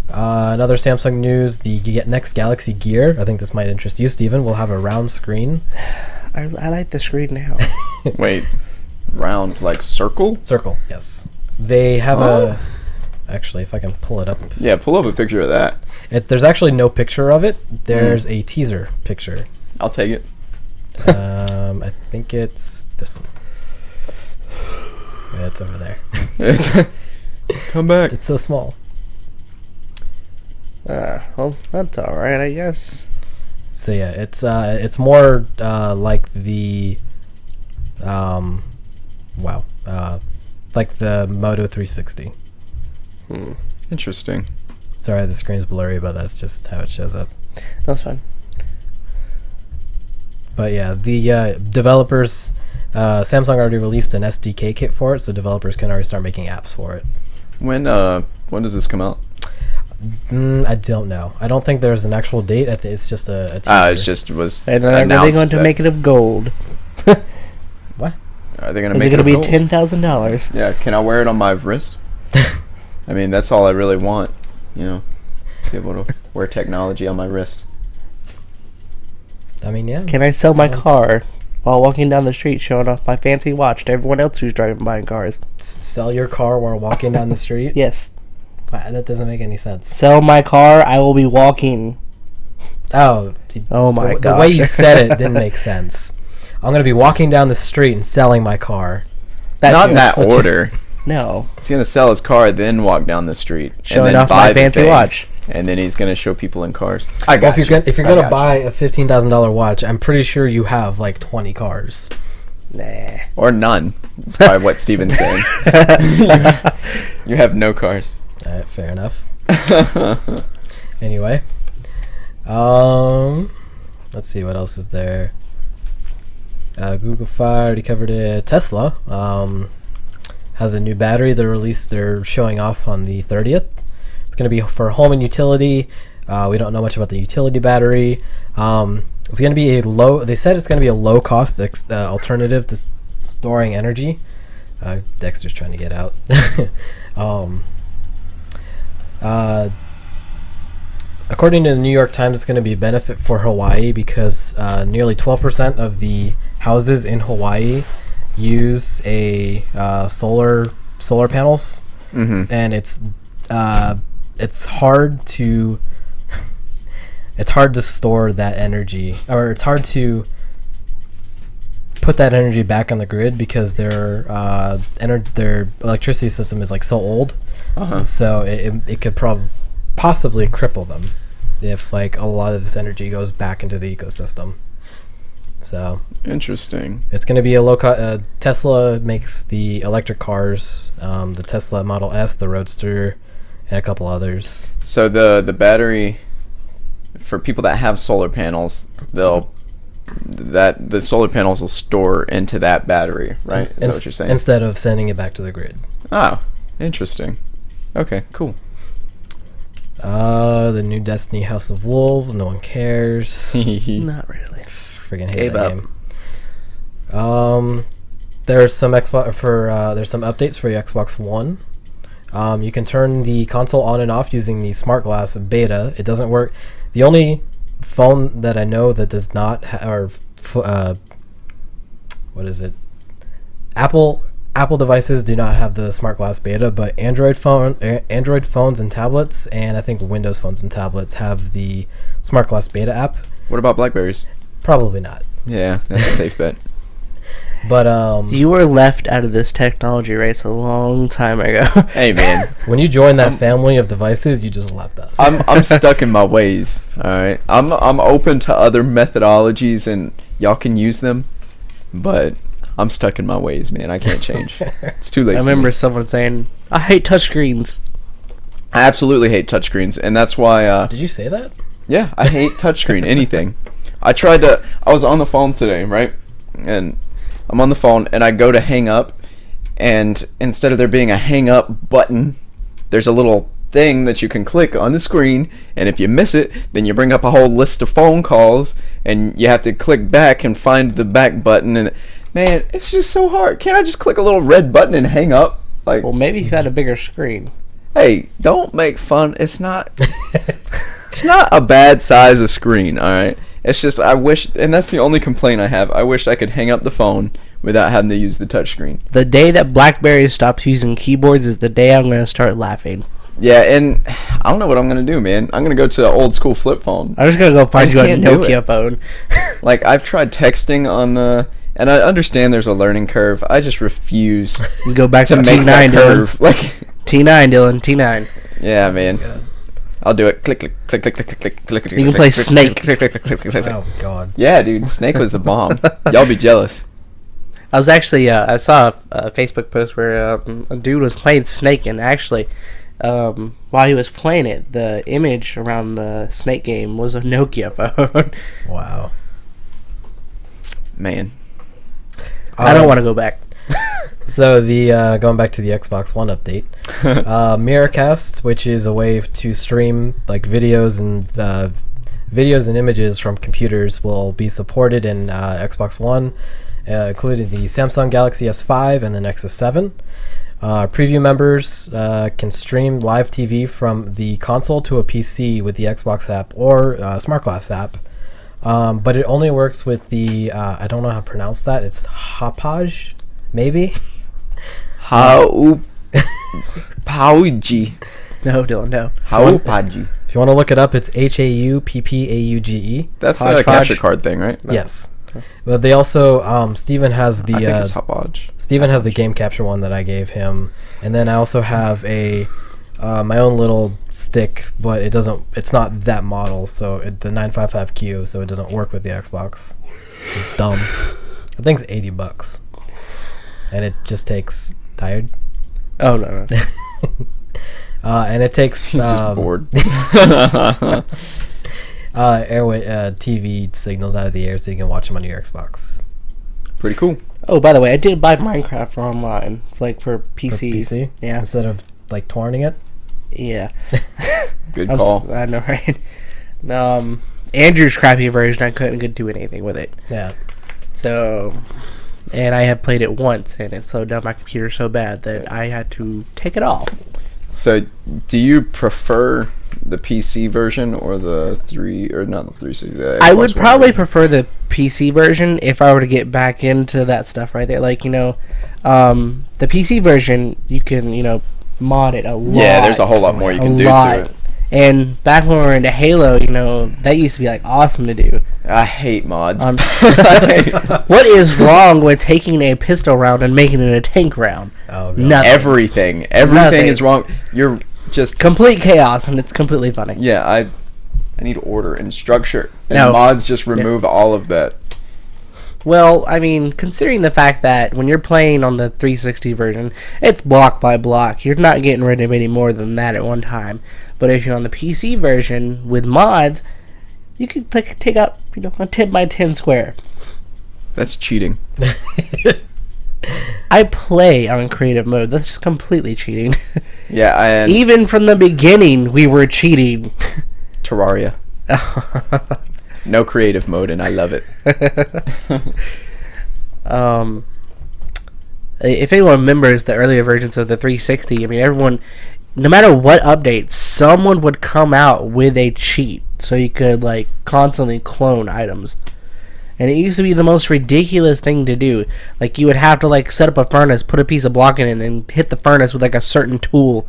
Another Samsung news, the next Galaxy Gear, I think this might interest you, Steven, will have a round screen. I like the screen now. Wait, round, like circle? Circle, yes. They have a... Actually, if I can pull it up. Yeah, pull up a picture of that. There's actually no picture of it. There's a teaser picture. I'll take it. I think it's this one. Yeah, it's over there. Come back. It's so small. Well, that's all right, I guess. So yeah, it's more like the like the Moto 360. Interesting. Sorry, the screen's blurry, but that's just how it shows up. That's fine. But yeah, the developers, Samsung already released an SDK kit for it, so developers can already start making apps for it. When does this come out? I don't know. I don't think there's an actual date. It's just a teaser. It just was And are they going to make it of gold? What? Are they going to Is make it going to be of gold? $10,000? Yeah, can I wear it on my wrist? I mean, that's all I really want, you know, to be able to wear technology on my wrist. I mean, yeah. Can I sell my car while walking down the street showing off my fancy watch to everyone else who's driving by in cars? Sell your car while walking down the street? Yes. That doesn't make any sense. Sell my car, I will be walking. Oh My God. The way you said it didn't make sense. I'm going to be walking down the street and selling my car. Not in that order. No. He's going to sell his car, then walk down the street. Showing and then off buy my the fancy thing, watch. And then he's going to show people in cars. Well, if you're gonna buy a $15,000 watch, I'm pretty sure you have like 20 cars. Nah. Or none, by what Steven's saying. You have no cars. Fair enough. Anyway, let's see what else is there. Google Fi already covered it. Tesla has a new battery. They're showing off on the 30th. It's going to be for home and utility. We don't know much about the utility battery. It's going to be they said it's going to be a low cost alternative to storing energy. Dexter's trying to get out. According to the New York Times, it's going to be a benefit for Hawaii because nearly 12% of the houses in Hawaii use a solar panels, and it's hard to store that energy, or it's hard to put that energy back on the grid because their electricity system is like so old, so it could possibly cripple them if like a lot of this energy goes back into the ecosystem. So interesting. It's going to be a low cost. Tesla makes the electric cars, the Tesla Model S, the Roadster, and a couple others. So the battery for people that have solar panels, the solar panels will store into that battery, right? Is that what you're saying? Instead of sending it back to the grid. Oh, interesting. Okay, cool. The new Destiny House of Wolves. No one cares. Not really. Freaking hate that game. There's some there's some updates for your Xbox One. You can turn the console on and off using the Smart Glass beta. It doesn't work. The only phone that I know that does not what is it? Apple devices do not have the Smart Glass beta, but Android phones and tablets, and I think Windows phones and tablets have the Smart Glass beta app. What about Blackberries? Probably not. Yeah, that's a safe bet. But you were left out of this technology race a long time ago. Hey man, when you join that family of devices, you just left us. I'm stuck in my ways. All right, I'm open to other methodologies, and y'all can use them, but I'm stuck in my ways, man. I can't change. It's too late. I remember someone saying, "I hate touchscreens." I absolutely hate touchscreens, and that's why. Did you say that? Yeah, I hate touchscreen. Anything. I was on the phone today, right? And I'm on the phone, and I go to hang up, and instead of there being a hang up button, there's a little thing that you can click on the screen, and if you miss it, then you bring up a whole list of phone calls, and you have to click back and find the back button, and man, it's just so hard. Can't I just click a little red button and hang up? Like, well, maybe you got a bigger screen. Hey, don't make fun. It's not it's not a bad size of screen, all right? It's just I wish, and that's the only complaint I have. I wish I could hang up the phone without having to use the touchscreen. The day that BlackBerry stops using keyboards is the day I'm going to start laughing. Yeah, and I don't know what I'm going to do, man. I'm going to go to an old school flip phone. I'm just going to go find you a Nokia phone. Like, I've tried texting on and I understand there's a learning curve. I just refuse you go back to make T9, that curve. Dylan. Like T9, Dylan, T9. Yeah, man. I'll do it. Click, click, click, click, click, click, click, click. You can play Snake. Click, click, click, click, click, click. Oh God. Yeah, dude, Snake was the bomb. Y'all be jealous. I was actually, I saw a Facebook post where a dude was playing Snake, and actually, while he was playing it, the image around the Snake game was a Nokia phone. Wow. Man. I don't want to go back. So the going back to the Xbox One update, Miracast, which is a way to stream like videos and images from computers, will be supported in Xbox One, including the Samsung Galaxy S5 and the Nexus 7. Preview members can stream live TV from the console to a PC with the Xbox app or Smart Glass app, but it only works with the I don't know how to pronounce that. It's Hauppauge, maybe. Pauji. No, Dylan, no. Hauppauge. If you want to look it up, it's Hauppauge. That's the capture card thing, right? No. Yes. But they also Steven has the I think it's Hauppauge. Steven has the game capture one that I gave him, and then I also have a my own little stick, but it's not that model, so the 955Q, so it doesn't work with the Xbox. It's dumb. I think it's $80, and it just takes tired. Oh no. And it takes He's just bored. TV signals out of the air, so you can watch them on your Xbox. Pretty cool. Oh, by the way, I did buy Minecraft online, like for PC. For PC? Yeah. Instead of like torrenting it? Yeah. Good call. I know, right? Andrew's crappy version, I couldn't do anything with it. Yeah. So, and I have played it once, and it slowed down my computer so bad that I had to take it off. So, do you prefer the PC version or the 360? I would probably prefer the PC version if I were to get back into that stuff right there. Like, the PC version, you can, mod it a lot. Yeah, there's a whole lot more you can do to it. And back when we were into Halo, that used to be like awesome to do. I hate mods. What is wrong with taking a pistol round and making it a tank round? Oh, God. Nothing. Everything Nothing. is wrong. You're just Complete chaos, and it's completely funny. Yeah, I need order and structure, and No. mods just remove all of that. Well, I mean, considering the fact that when you're playing on the 360 version, it's block by block. You're not getting rid of any more than that at one time. But if you're on the PC version with mods, you can take out, a 10 by 10 square. That's cheating. I play on creative mode. That's just completely cheating. Yeah, and Even from the beginning, we were cheating. Terraria. No creative mode, and I love it. If anyone remembers the earlier versions of the 360, I mean, everyone, no matter what update, someone would come out with a cheat so you could constantly clone items. And it used to be the most ridiculous thing to do. Like, you would have to set up a furnace, put a piece of block in it, and then hit the furnace with a certain tool.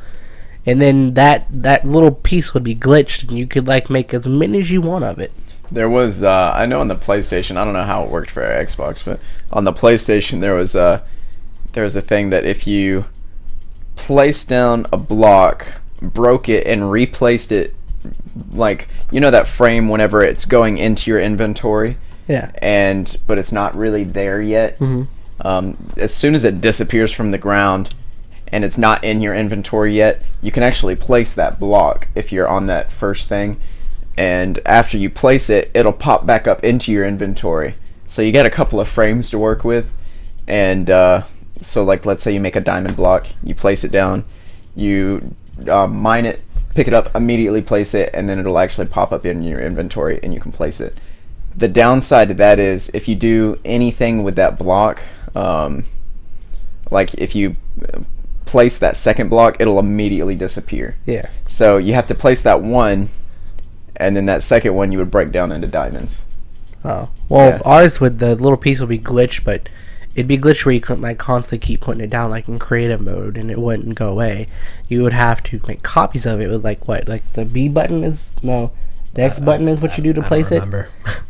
And then that little piece would be glitched, and you could make as many as you want of it. There was, I know on the PlayStation, I don't know how it worked for Xbox, but on the PlayStation there was a thing that if you placed down a block, broke it, and replaced it, that frame whenever it's going into your inventory, Yeah. but it's not really there yet. Mm-hmm. As soon as it disappears from the ground and it's not in your inventory yet, you can actually place that block if you're on that first thing. And after you place it, it'll pop back up into your inventory. So you get a couple of frames to work with. And so let's say you make a diamond block, you place it down, you mine it, pick it up, immediately place it, and then it'll actually pop up in your inventory and you can place it. The downside to that is if you do anything with that block, if you place that second block, it'll immediately disappear. Yeah. So you have to place that one, and then that second one you would break down into diamonds. Oh. Well, Yeah. ours with the little piece would be glitched, but it'd be glitched where you couldn't constantly keep putting it down in creative mode and it wouldn't go away. You would have to make copies of it with the B button is the X button is what you do to place it.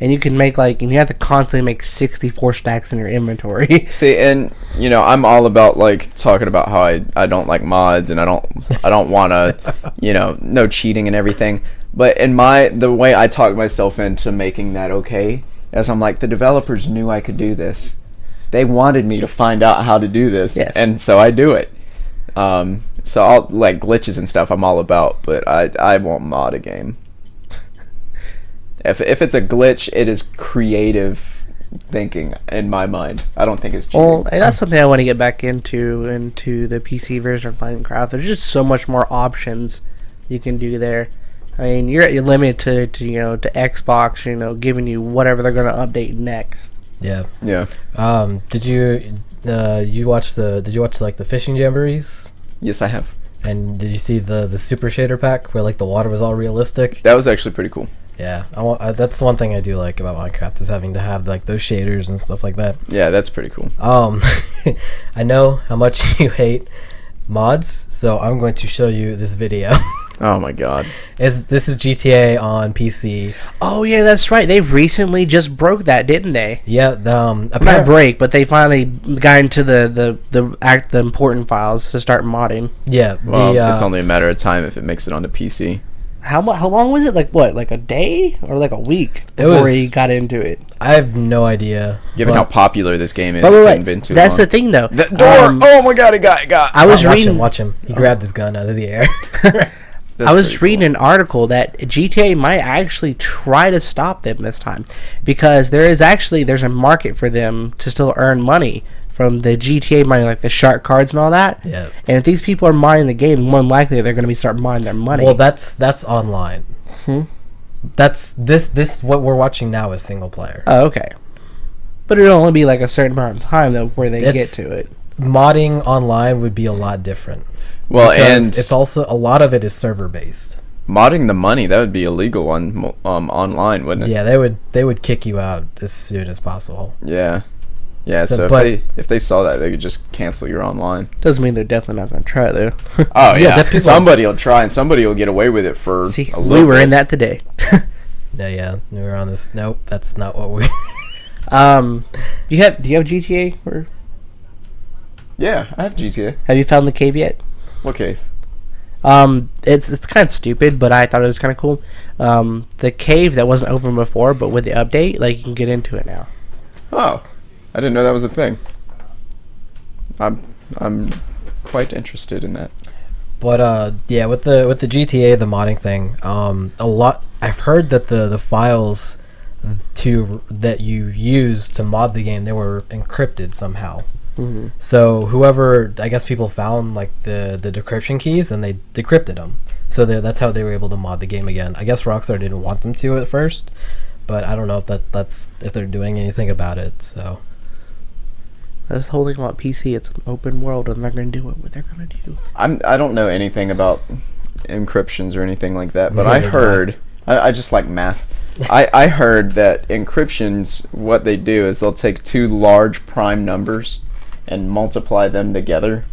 And you can make and you have to constantly make 64 stacks in your inventory. See, and I'm all about talking about how I don't like mods and I don't want to no cheating and everything. But the way I talk myself into making that okay is I'm the developers knew I could do this. They wanted me to find out how to do this, yes. And so I do it. So I'll glitches and stuff I'm all about, but I won't mod a game. If it's a glitch, it is creative thinking in my mind. I don't think it's cheating. Well, and that's something I want to get back into the PC version of Minecraft. There's just so much more options you can do there. I mean, you're limited to Xbox, giving you whatever they're going to update next. Yeah. Yeah. Did you watch the fishing jamborees? Yes, I have. And did you see the super shader pack where the water was all realistic? That was actually pretty cool. Yeah, that's one thing I do like about Minecraft is having to have those shaders and stuff like that. Yeah, that's pretty cool. I know how much you hate mods, so I'm going to show you this video. Oh my god. This is GTA on PC. Oh yeah, that's right. They recently just broke that, didn't they? Yeah, Not break, but they finally got into the important files to start modding. Yeah, Well, it's only a matter of time if it makes it onto PC. How long was it? Like a day or a week before he got into it? I have no idea. Given how popular this game is, But it wait, couldn't been too that's long. the thing though. That door! Oh my god, it got. I was reading. Watch him. He grabbed his gun out of the air. I was reading an article that GTA might actually try to stop them this time because there's a market for them to still earn money from the GTA mining, like the shark cards and all that. Yeah. And if these people are mining the game, more than likely they're going to be start mining their money. Well, that's online. That's this what we're watching now is single player. Oh, okay. But it'll only be like a certain amount of time though before they get to it. Modding online would be a lot different. Well, because and it's also a lot of it is server based. modding the money, that would be illegal on online, wouldn't it? Yeah, they would kick you out as soon as possible. Yeah. Yeah, So, so but- if they saw that, they could just cancel your online. Doesn't mean they're definitely not going to try it though. Oh, yeah. that people- Somebody will try, and somebody will get away with it for See, a we little were bit. in that today. Yeah, we were on this. Nope, that's not what we. Do you have GTA or Yeah, I have GTA. have you found the cave yet? Okay. It's kind of stupid, but I thought it was kind of cool. The cave that wasn't open before, but with the update, like you can get into it now. Oh, I didn't know that was a thing. I'm quite interested in that. But yeah, with the GTA, the modding thing, a lot. I've heard that the files that you used to mod the game, they were encrypted somehow. Mm-hmm. So whoever, I guess people found like the decryption keys and they decrypted them. So that's how they were able to mod the game again. I guess Rockstar didn't want them to at first, but I don't know if that's if they're doing anything about it. So That's the whole thing about PC. It's an open world, and they're going to do what they're going to do. I don't know anything about encryptions or anything like that, but I Neither do heard I just like math. I heard that encryptions, what they do is they'll take two large prime numbers and multiply them together,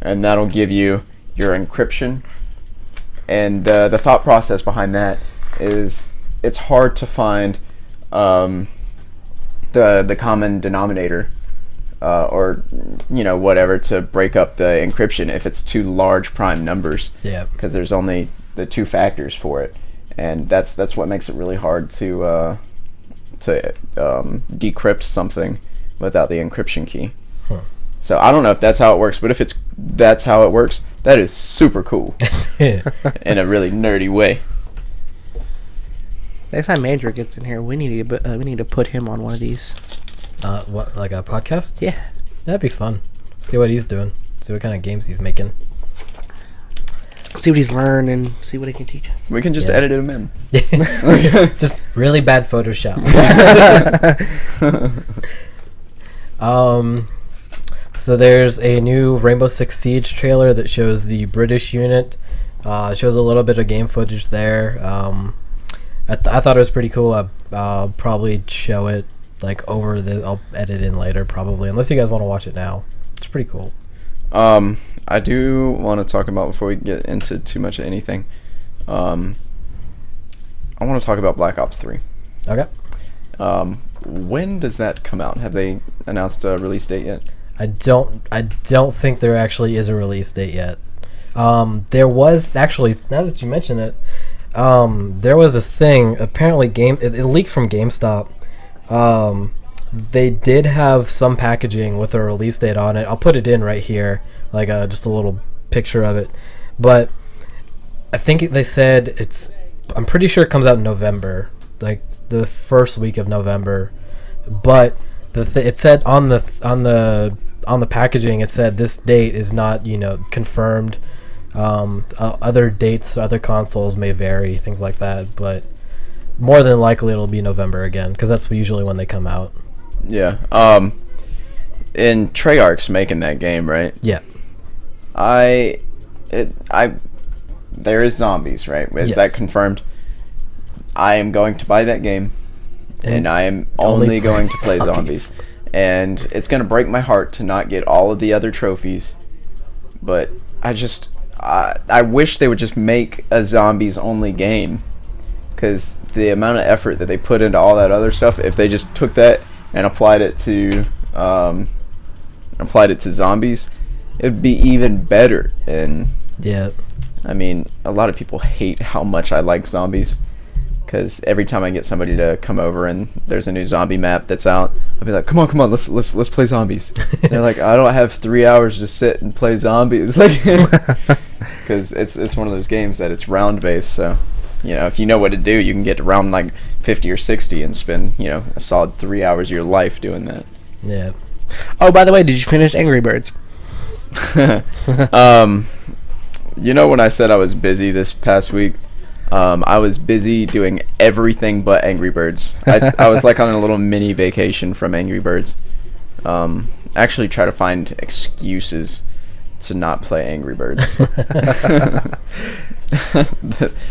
and that'll give you your encryption. And the thought process behind that is it's hard to find the common denominator or whatever to break up the encryption if it's two large prime numbers. yeah, Because there's only the two factors for it, and that's what makes it really hard to decrypt something without the encryption key. Huh. So I don't know if that's how it works, but if that's how it works, that is super cool in a really nerdy way. Next time Andrew gets in here, we need to put him on one of these. what, like a podcast? Yeah. That'd be fun. See what he's doing. See what kind of games he's making. See what he's learned and see what he can teach us. We can just Yeah. edit him in. Just really bad Photoshop. So there's a new Rainbow Six Siege trailer that shows the British unit. Shows a little bit of game footage there. I thought it was pretty cool. I'll probably show it like I'll edit in later probably, unless you guys want to watch it now. It's pretty cool. I do want to talk about, before we get into too much of anything, I want to talk about Black Ops 3. Okay. When does that come out? Have they announced a release date yet? I don't think there actually is a release date yet. There was actually, now that you mention it, there was a thing. Apparently, it leaked from GameStop. They did have some packaging with a release date on it. I'll put it in right here, like just a little picture of it. But I think they said I'm pretty sure it comes out in November, like the first week of November. But it said on the packaging, it said this date is not confirmed. Other dates, other consoles may vary, things like that. But more than likely, it'll be November again, because that's usually when they come out. Yeah. And Treyarch's making that game, right? Yeah. There is zombies, right? Is Yes. that confirmed? I am going to buy that game, and I am only only play going to play zombies. zombies. And it's going to break my heart to not get all of the other trophies, but I wish they would just make a zombies only game, because the amount of effort that they put into all that other stuff, if they just took that and applied it to zombies, it'd be even better. And Yeah. I mean, a lot of people hate how much I like zombies, because every time I get somebody to come over and there's a new zombie map that's out, I'll be like, come on, let's play zombies. They're like, I don't have 3 hours to sit and play zombies, like, because it's one of those games that it's round based. So if you know what to do, you can get to round like 50 or 60 and spend a solid 3 hours of your life doing that. Yeah. Oh, by the way, did you finish Angry Birds? You know when I said I was busy this past week, I was busy doing everything but Angry Birds. I was like on a little mini vacation from Angry Birds. Actually try to find excuses to not play Angry Birds.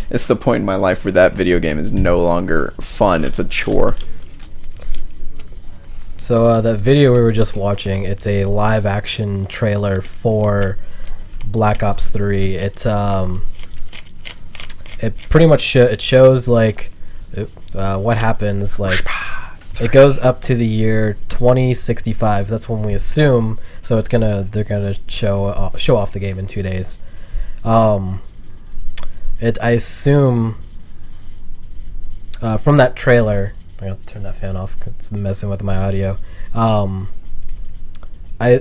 It's the point in my life where that video game is no longer fun. It's a chore. So that video we were just watching, it's a live action trailer for Black Ops 3. It pretty much it shows like what happens, like it goes up to the year 2065. That's when we assume. So they're gonna show off the game in 2 days. I assume from that trailer. I'm gonna turn that fan off 'cause it's messing with my audio.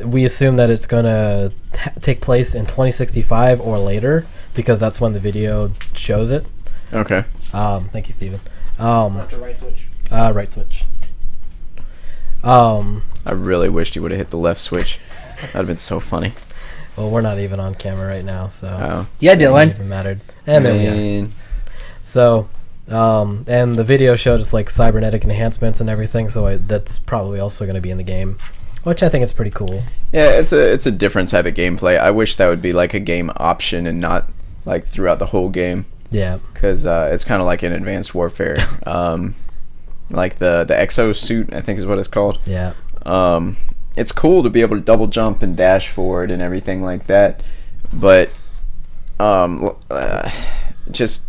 We assume that it's gonna take place in 2065 or later because that's when the video shows it. Okay. Thank you, Steven. Left or right switch? Right switch. I really wished you would have hit the left switch. That'd have been so funny. Well, we're not even on camera right now, so Oh. Yeah, it wouldn't Dylan. even mattered. And then Man. so, and the video showed us like cybernetic enhancements and everything. So that's probably also going to be in the game, which I think is pretty cool. Yeah, it's a different type of gameplay. I wish that would be like a game option and not like throughout the whole game. Yeah. Because it's kind of like in Advanced Warfare. Like the exosuit, I think is what it's called. Yeah. It's cool to be able to double jump and dash forward and everything like that, but just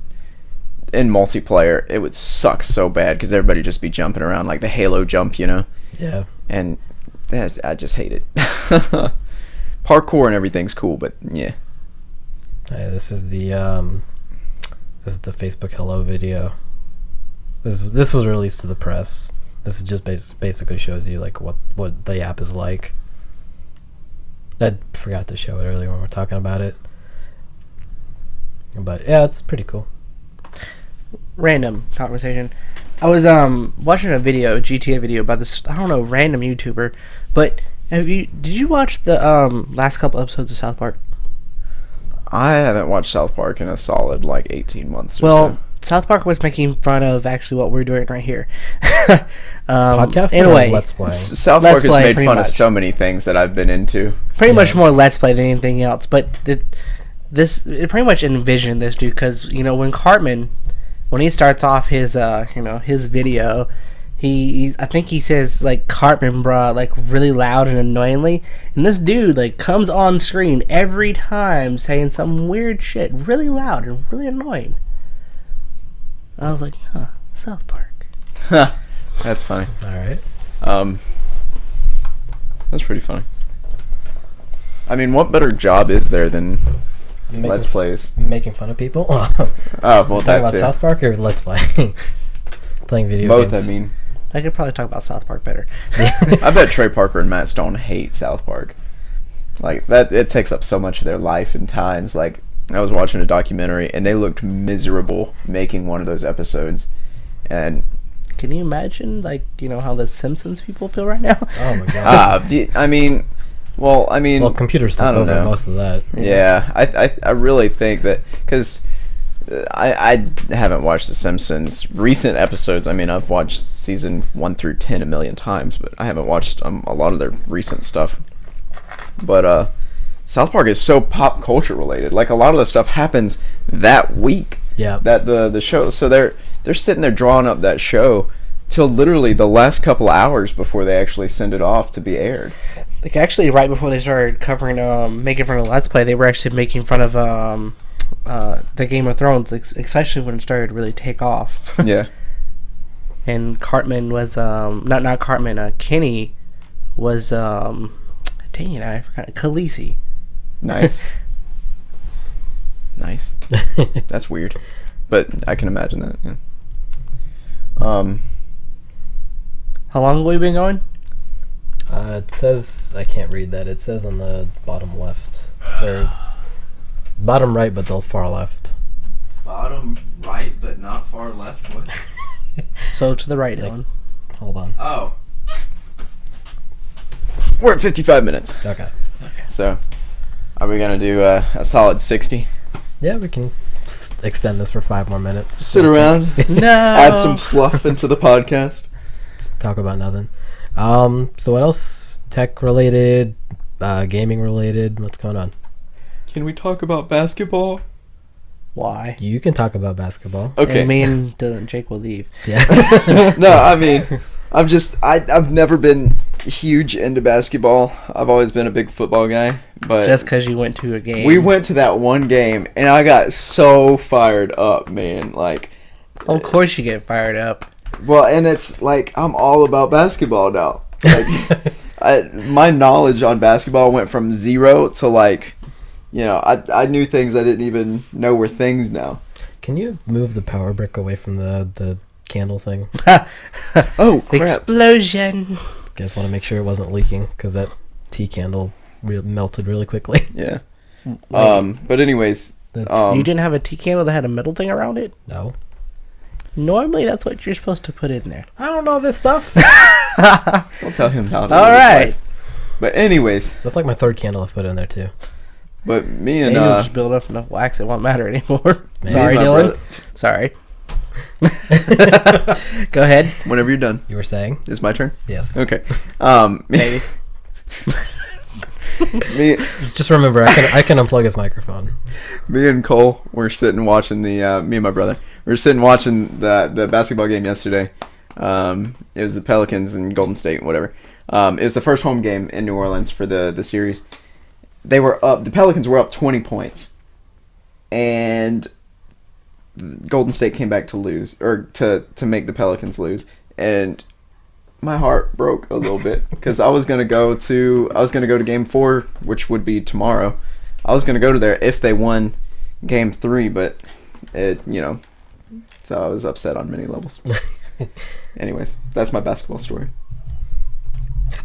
in multiplayer it would suck so bad because everybody just be jumping around like the Halo jump, you know. Yeah. And I just hate it. Parkour and everything's cool, but yeah. This is the Facebook Hello video. This was released to the press. This is just basically shows you like what the app is like. I forgot to show it earlier when we were talking about it. But yeah, it's pretty cool. Random conversation. I was watching a GTA video about this, I don't know, random YouTuber, but did you watch the last couple episodes of South Park? I haven't watched South Park in a solid like 18 months or Well, so. South Park was making fun of actually what we're doing right here. Podcast anyway, or Let's Play? South Let's Park has Play, made pretty fun of much. so many things that I've been into. pretty much more Let's Play than anything else. But it pretty much envisioned this dude because when Cartman, when he starts off his his video, I think he says like Cartman bruh like really loud and annoyingly, and this dude like comes on screen every time saying some weird shit really loud and really annoying. I was like, South Park. That's funny. All right. That's pretty funny. I mean, what better job is there than Let's Plays? Making fun of people. Oh, well, Talking that about too. South Park or Let's Play? Playing video Both, games. I mean. I could probably talk about South Park better. I bet Trey Parker and Matt Stone hate South Park. Like, that, it takes up so much of their life and times. Like, I was watching a documentary, and they looked miserable making one of those episodes. And Can you imagine like how the Simpsons people feel right now? Oh my god. Well, computers I took don't over know. most of that. Yeah, I really think that because I haven't watched The Simpsons recent episodes. I mean, I've watched season 1 through 10 a million times, but I haven't watched a lot of their recent stuff. But South Park is so pop culture related. Like, a lot of the stuff happens that week. Yeah. That the show. So they're sitting there drawing up that show till literally the last couple hours before they actually send it off to be aired. Like actually, right before they started covering, making fun of Let's Play, they were actually making fun of the Game of Thrones, especially when it started to really take off. Yeah. And Cartman was not Cartman. Kenny was dang it, I forgot. Khaleesi. Nice. Nice. That's weird, but I can imagine that. Yeah. How long have we been going? It says I can't read that. It says on the bottom left or bottom right, but the far left. Bottom right, but not far left. What? So to the right, Dylan. Hold on. Oh. We're at 55 minutes. Okay. So, are we gonna do a solid 60? Yeah, we can extend this for 5 more minutes. Sit around, No. add some fluff into the podcast. Just talk about nothing. So what else? Tech related, gaming related. What's going on? Can we talk about basketball? Why? You can talk about basketball. Okay. And me and Jake will leave. Yeah. No, I mean, I've never been huge into basketball. I've always been a big football guy. But Just because you went to a game. we went to that one game, and I got so fired up, man. Like, Of course you get fired up. well, and it's like I'm all about basketball now. Like, my knowledge on basketball went from 0 to like, I knew things I didn't even know were things now. Can you move the power brick away from the candle thing? Oh, crap. Explosion. Guys want to make sure it wasn't leaking because that tea candle melted really quickly. Yeah. But anyways, You didn't have a tea candle that had a metal thing around it? No. Normally, that's what you're supposed to put in there. I don't know this stuff. I'll tell him how to All live his right. life. But anyways, That's like my 3rd candle I've put in there too. but me and Maybe it'll just build up enough wax, it won't matter anymore. Maybe. Sorry, my Dylan. brother- Sorry. Go ahead. whenever you're done, You were saying? it's my turn. Yes. Okay. Maybe. me Just remember, I can unplug his microphone. me and Cole were sitting watching the me and my brother. We were sitting watching the basketball game yesterday. It was the Pelicans and Golden State, whatever. It was the first home game in New Orleans for the series. They were up. The Pelicans were up 20 points, and Golden State came back to lose, or to make the Pelicans lose, and my heart broke a little bit because I was gonna go to Game 4, which would be tomorrow. I was gonna go to there if they won Game 3, but so I was upset on many levels. Anyways, that's my basketball story.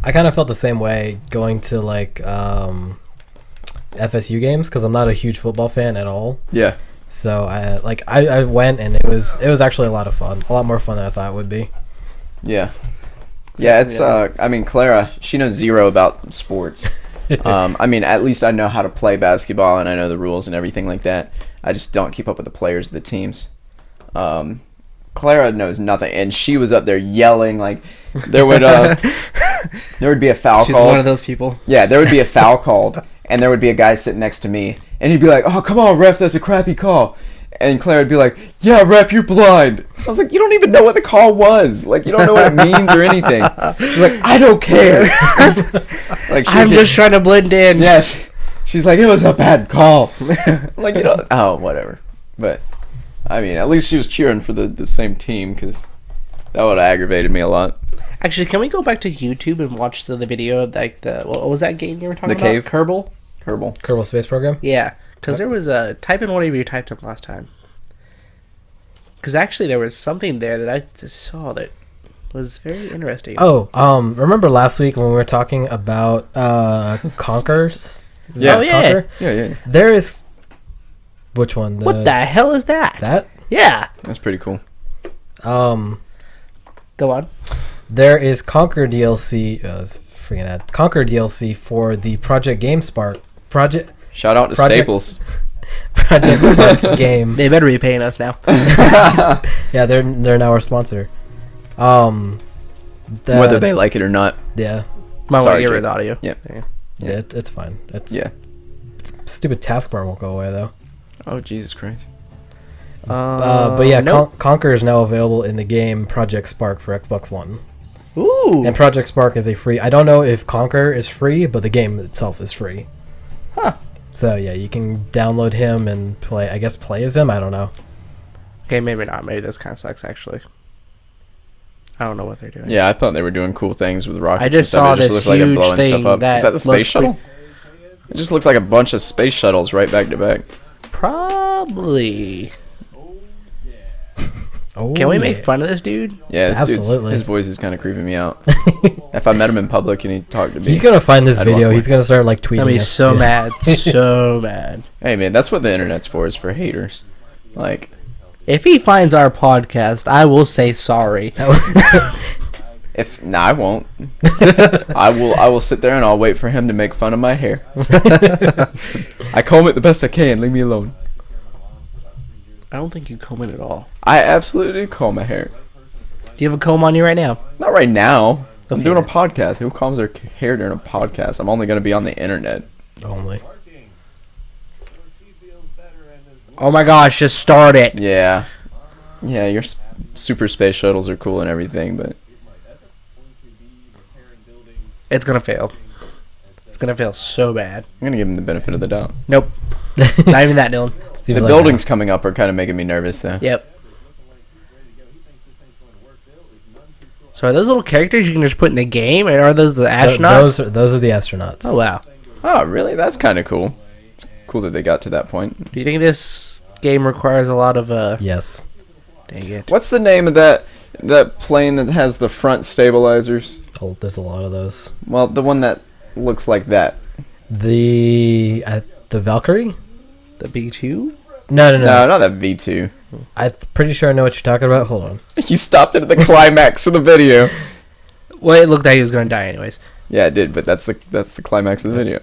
I kind of felt the same way going to like FSU games because I'm not a huge football fan at all. Yeah. So I went and it was actually a lot of fun, a lot more fun than I thought it would be. Yeah. Yeah, it's I mean, Clara, she knows 0 about sports. I mean, at least I know how to play basketball and I know the rules and everything like that. I just don't keep up with the players of the teams. Clara knows nothing, and she was up there yelling like there would be a foul She's called. one of those people. Yeah, there would be a foul called, and there would be a guy sitting next to me, and he'd be like, "Oh, come on, ref, that's a crappy call." And Claire would be like, "Yeah, ref, you're blind." I was like, "You don't even know what the call was. Like, you don't know what it means or anything." She's like, "I don't care." Like, I'm just trying to blend in. yeah. She's like, "It was a bad call." Like, oh, whatever. But I mean, at least she was cheering for the same team because that would have aggravated me a lot. Actually, can we go back to YouTube and watch the video of like what was that game you were talking The about? cave? Kerbal? Kerbal Space Program. Yeah, because there was a type in whatever you typed up last time. Because actually, there was something there that I just saw that was very interesting. Oh, remember last week when we were talking about Conkers? Yeah. Oh, yeah. Conquer? Yeah. There is which one? What the hell is that? That? Yeah. That's pretty cool. Go on. There is Conquer DLC. It's freaking ad. Conquer DLC for the Project GameSpark project. Shout out to Staples. Project Spark game. They better be paying us now. Yeah, they're now our sponsor. Whether they like it or not. Yeah. Might want to Sorry, get rid of Jake. the audio. Yeah. Yeah, it's fine. Yeah. Stupid taskbar won't go away though. Oh, Jesus Christ. But yeah, nope. Conquer is now available in the game Project Spark for Xbox One. Ooh. And Project Spark is a free. I don't know if Conquer is free, but the game itself is free. Huh. So yeah, you can download him and play. I guess play as him. I don't know. Okay, maybe not. Maybe this kind of sucks, actually. I don't know what they're doing. Yeah, I thought they were doing cool things with rockets. I just and stuff. saw It just this looked like they're huge blowing thing stuff up. that Is that the space looked shuttle? It just looks like a bunch of space shuttles right back to back. Probably. Oh, Can we make yeah. fun of this dude? Yeah, this dude's- Absolutely. his voice is kind of creeping me out. If I met him in public and he talked to me, He's gonna find this I'd walk video. away. He's gonna start like tweeting. I'm be us, so dude. mad. So mad. hey man, that's what the internet's for, is for haters. Like, If he finds our podcast, I will say sorry. I won't. I will sit there and I'll wait for him to make fun of my hair. I comb it the best I can. Leave me alone. I don't think you comb it at all. I absolutely comb my hair. Do you have a comb on you right now? Not right now. I'm Okay. doing a podcast. Who combs their hair during a podcast? I'm only going to be on the internet. Only. Oh my gosh, just start it. Yeah. Yeah, your super space shuttles are cool and everything, but... It's gonna fail. It's gonna fail so bad. I'm going to give him the benefit of the doubt. Nope. Not even that, Dylan. Seems The like buildings coming up are kind of making me nervous, though. Yep. So are those little characters you can just put in the game, or are those the astronauts? Those are the astronauts. Oh wow. Oh, really? That's kind of cool. It's cool that they got to that point. Do you think this game requires a lot of Yes. Dang it. What's the name of that plane that has the front stabilizers? Oh, there's a lot of those. Well, the one that looks like that. The Valkyrie? The B2? No. No, not that V2. I'm pretty sure I know what you're talking about. Hold on. You stopped it at the climax of the video. Well, it looked like he was going to die anyways. Yeah, it did, but that's the climax of the video.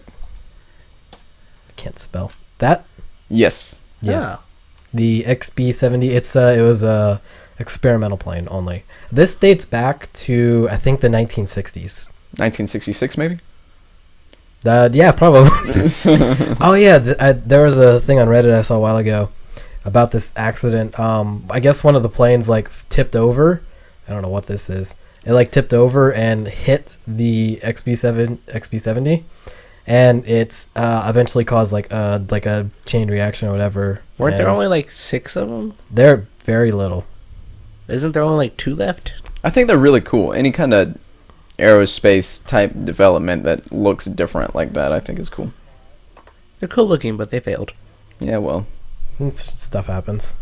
I can't spell that. Yes. Yeah. The XB-70. It was a experimental plane only. This dates back to I think the 1960s. 1966, maybe? Yeah, probably. Oh yeah, there was a thing on Reddit I saw a while ago about this accident. I guess one of the planes like tipped over. I don't know what this is. It like tipped over and hit the XB-70, and it's eventually caused like a chain reaction or whatever. Weren't there And only like 6 of them? They're very little. Isn't there only like 2 left? I think they're really cool. Any kind of aerospace type development that looks different like that, I think is cool. They're cool looking, but they failed. Yeah, well, Stuff happens.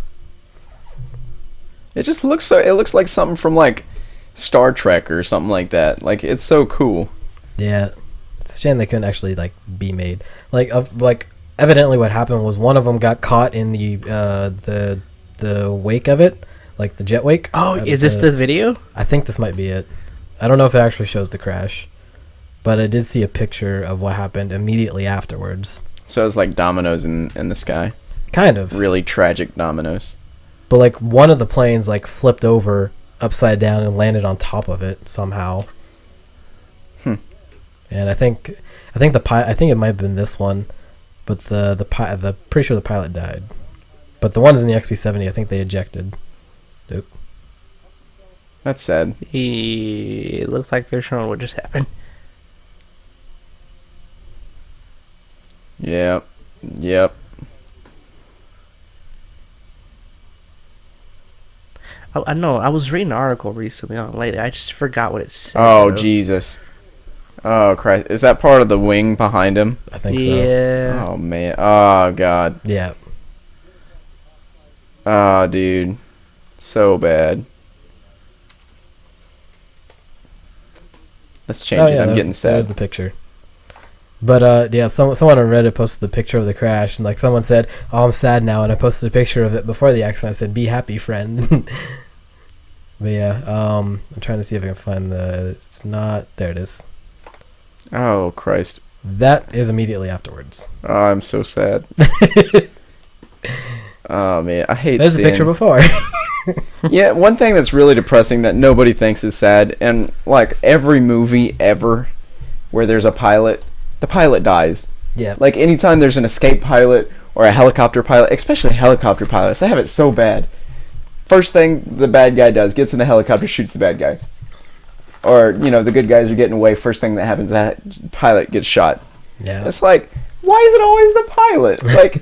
it just looks so. It looks like something from like Star Trek or something like that. Like it's so cool. Yeah, it's a shame they couldn't actually like be made. Like evidently what happened was one of them got caught in the wake of it, like the jet wake. Oh, is this the video? I think this might be it. I don't know if it actually shows the crash, but I did see a picture of what happened immediately afterwards. So it's like dominoes in the sky. Kind of. Really tragic dominoes. But like one of the planes like flipped over upside down and landed on top of it somehow. And I think the pilot. I think it might have been this one, but the pretty sure the pilot died. But the ones in the XB-70, I think they ejected. Nope. That's sad. It looks like they're showing what just happened. Yep. I know. I was reading an article recently on it lately. I just forgot what it said. Oh, Jesus. Oh, Christ. Is that part of the wing behind him? I think so. Yeah. Oh, man. Oh, God. Yeah. Oh, dude. So bad. Let's change it. I'm getting sad. There's the picture. But yeah, someone on Reddit posted the picture of the crash, and like someone said, "Oh, I'm sad now," and I posted a picture of it before the accident. I said, "Be happy, friend." But yeah, I'm trying to see if I can find It's not. There it is. Oh, Christ. That is immediately afterwards. Oh, I'm so sad. Oh, man. I hate There's a seeing... picture before. Yeah, one thing that's really depressing that nobody thinks is sad, and like every movie ever where there's a pilot, the pilot dies. Yeah. Like anytime there's an escape pilot or a helicopter pilot, especially helicopter pilots, they have it so bad. First thing the bad guy does, gets in the helicopter, shoots the bad guy. Or, you know, the good guys are getting away, first thing that happens, that pilot gets shot. Yeah. It's like, why is it always the pilot? Like,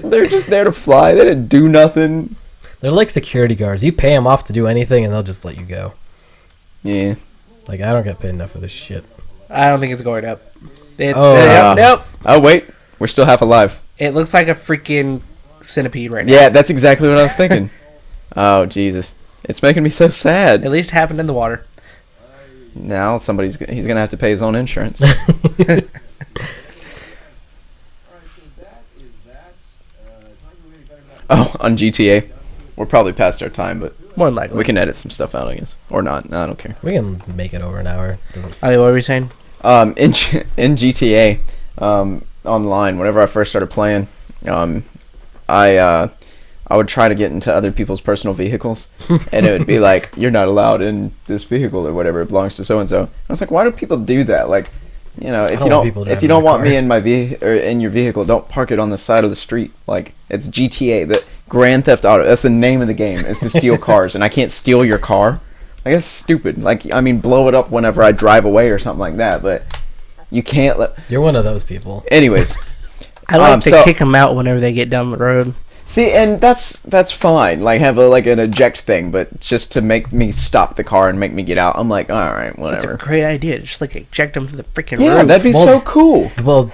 they're just there to fly, they didn't do nothing. They're like security guards. You pay them off to do anything, and they'll just let you go. Yeah. Like, I don't get paid enough for this shit. I don't think it's going up. Nope. Oh, wait. We're still half alive. It looks like a freaking centipede right now. Yeah, that's exactly what I was thinking. Oh, Jesus. It's making me so sad. At least it happened in the water. Now he's going to have to pay his own insurance. Oh, on GTA. we're probably past our time, but More than likely. we can edit some stuff out, I guess, or not. No, I don't care. We can make it over an hour. Okay, what were we saying? In GTA, online, whenever I first started playing, I would try to get into other people's personal vehicles, and it would be like, you're not allowed in this vehicle or whatever. It belongs to so and so. I was like, why do people do that? Like, you know, if you don't want me in my or in your vehicle, don't park it on the side of the street. Like, it's GTA, the Grand Theft Auto. That's the name of the game, is to steal cars, and I can't steal your car. Like, that's stupid. Like, I mean, blow it up whenever I drive away or something like that, but you can't let. You're one of those people. Anyways, I like to kick them out whenever they get down the road. see, and that's fine. Like, have an eject thing, but just to make me stop the car and make me get out, I'm like, all right, whatever. That's a great idea. Just like eject them to the freaking Yeah, roof. that'd be so cool. Well,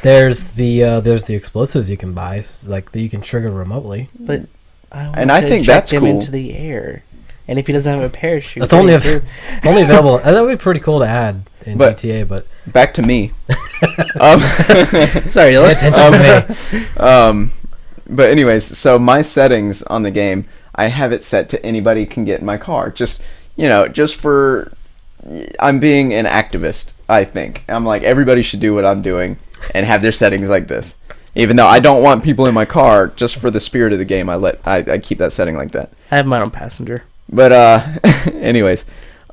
there's the explosives you can buy, like that you can trigger remotely. But I think eject that's him cool. into the air. And if he doesn't have a parachute, It's only it's only available. That would be pretty cool to add in But- GTA, but Back to me. Sorry, pay attention to me. But anyways, so my settings on the game, I have it set to anybody can get in my car. Just, you know, just for, I'm being an activist, I think. I'm like, everybody should do what I'm doing and have their settings like this. Even though I don't want people in my car, just for the spirit of the game, I keep that setting like that. I have mine on passenger. But anyways,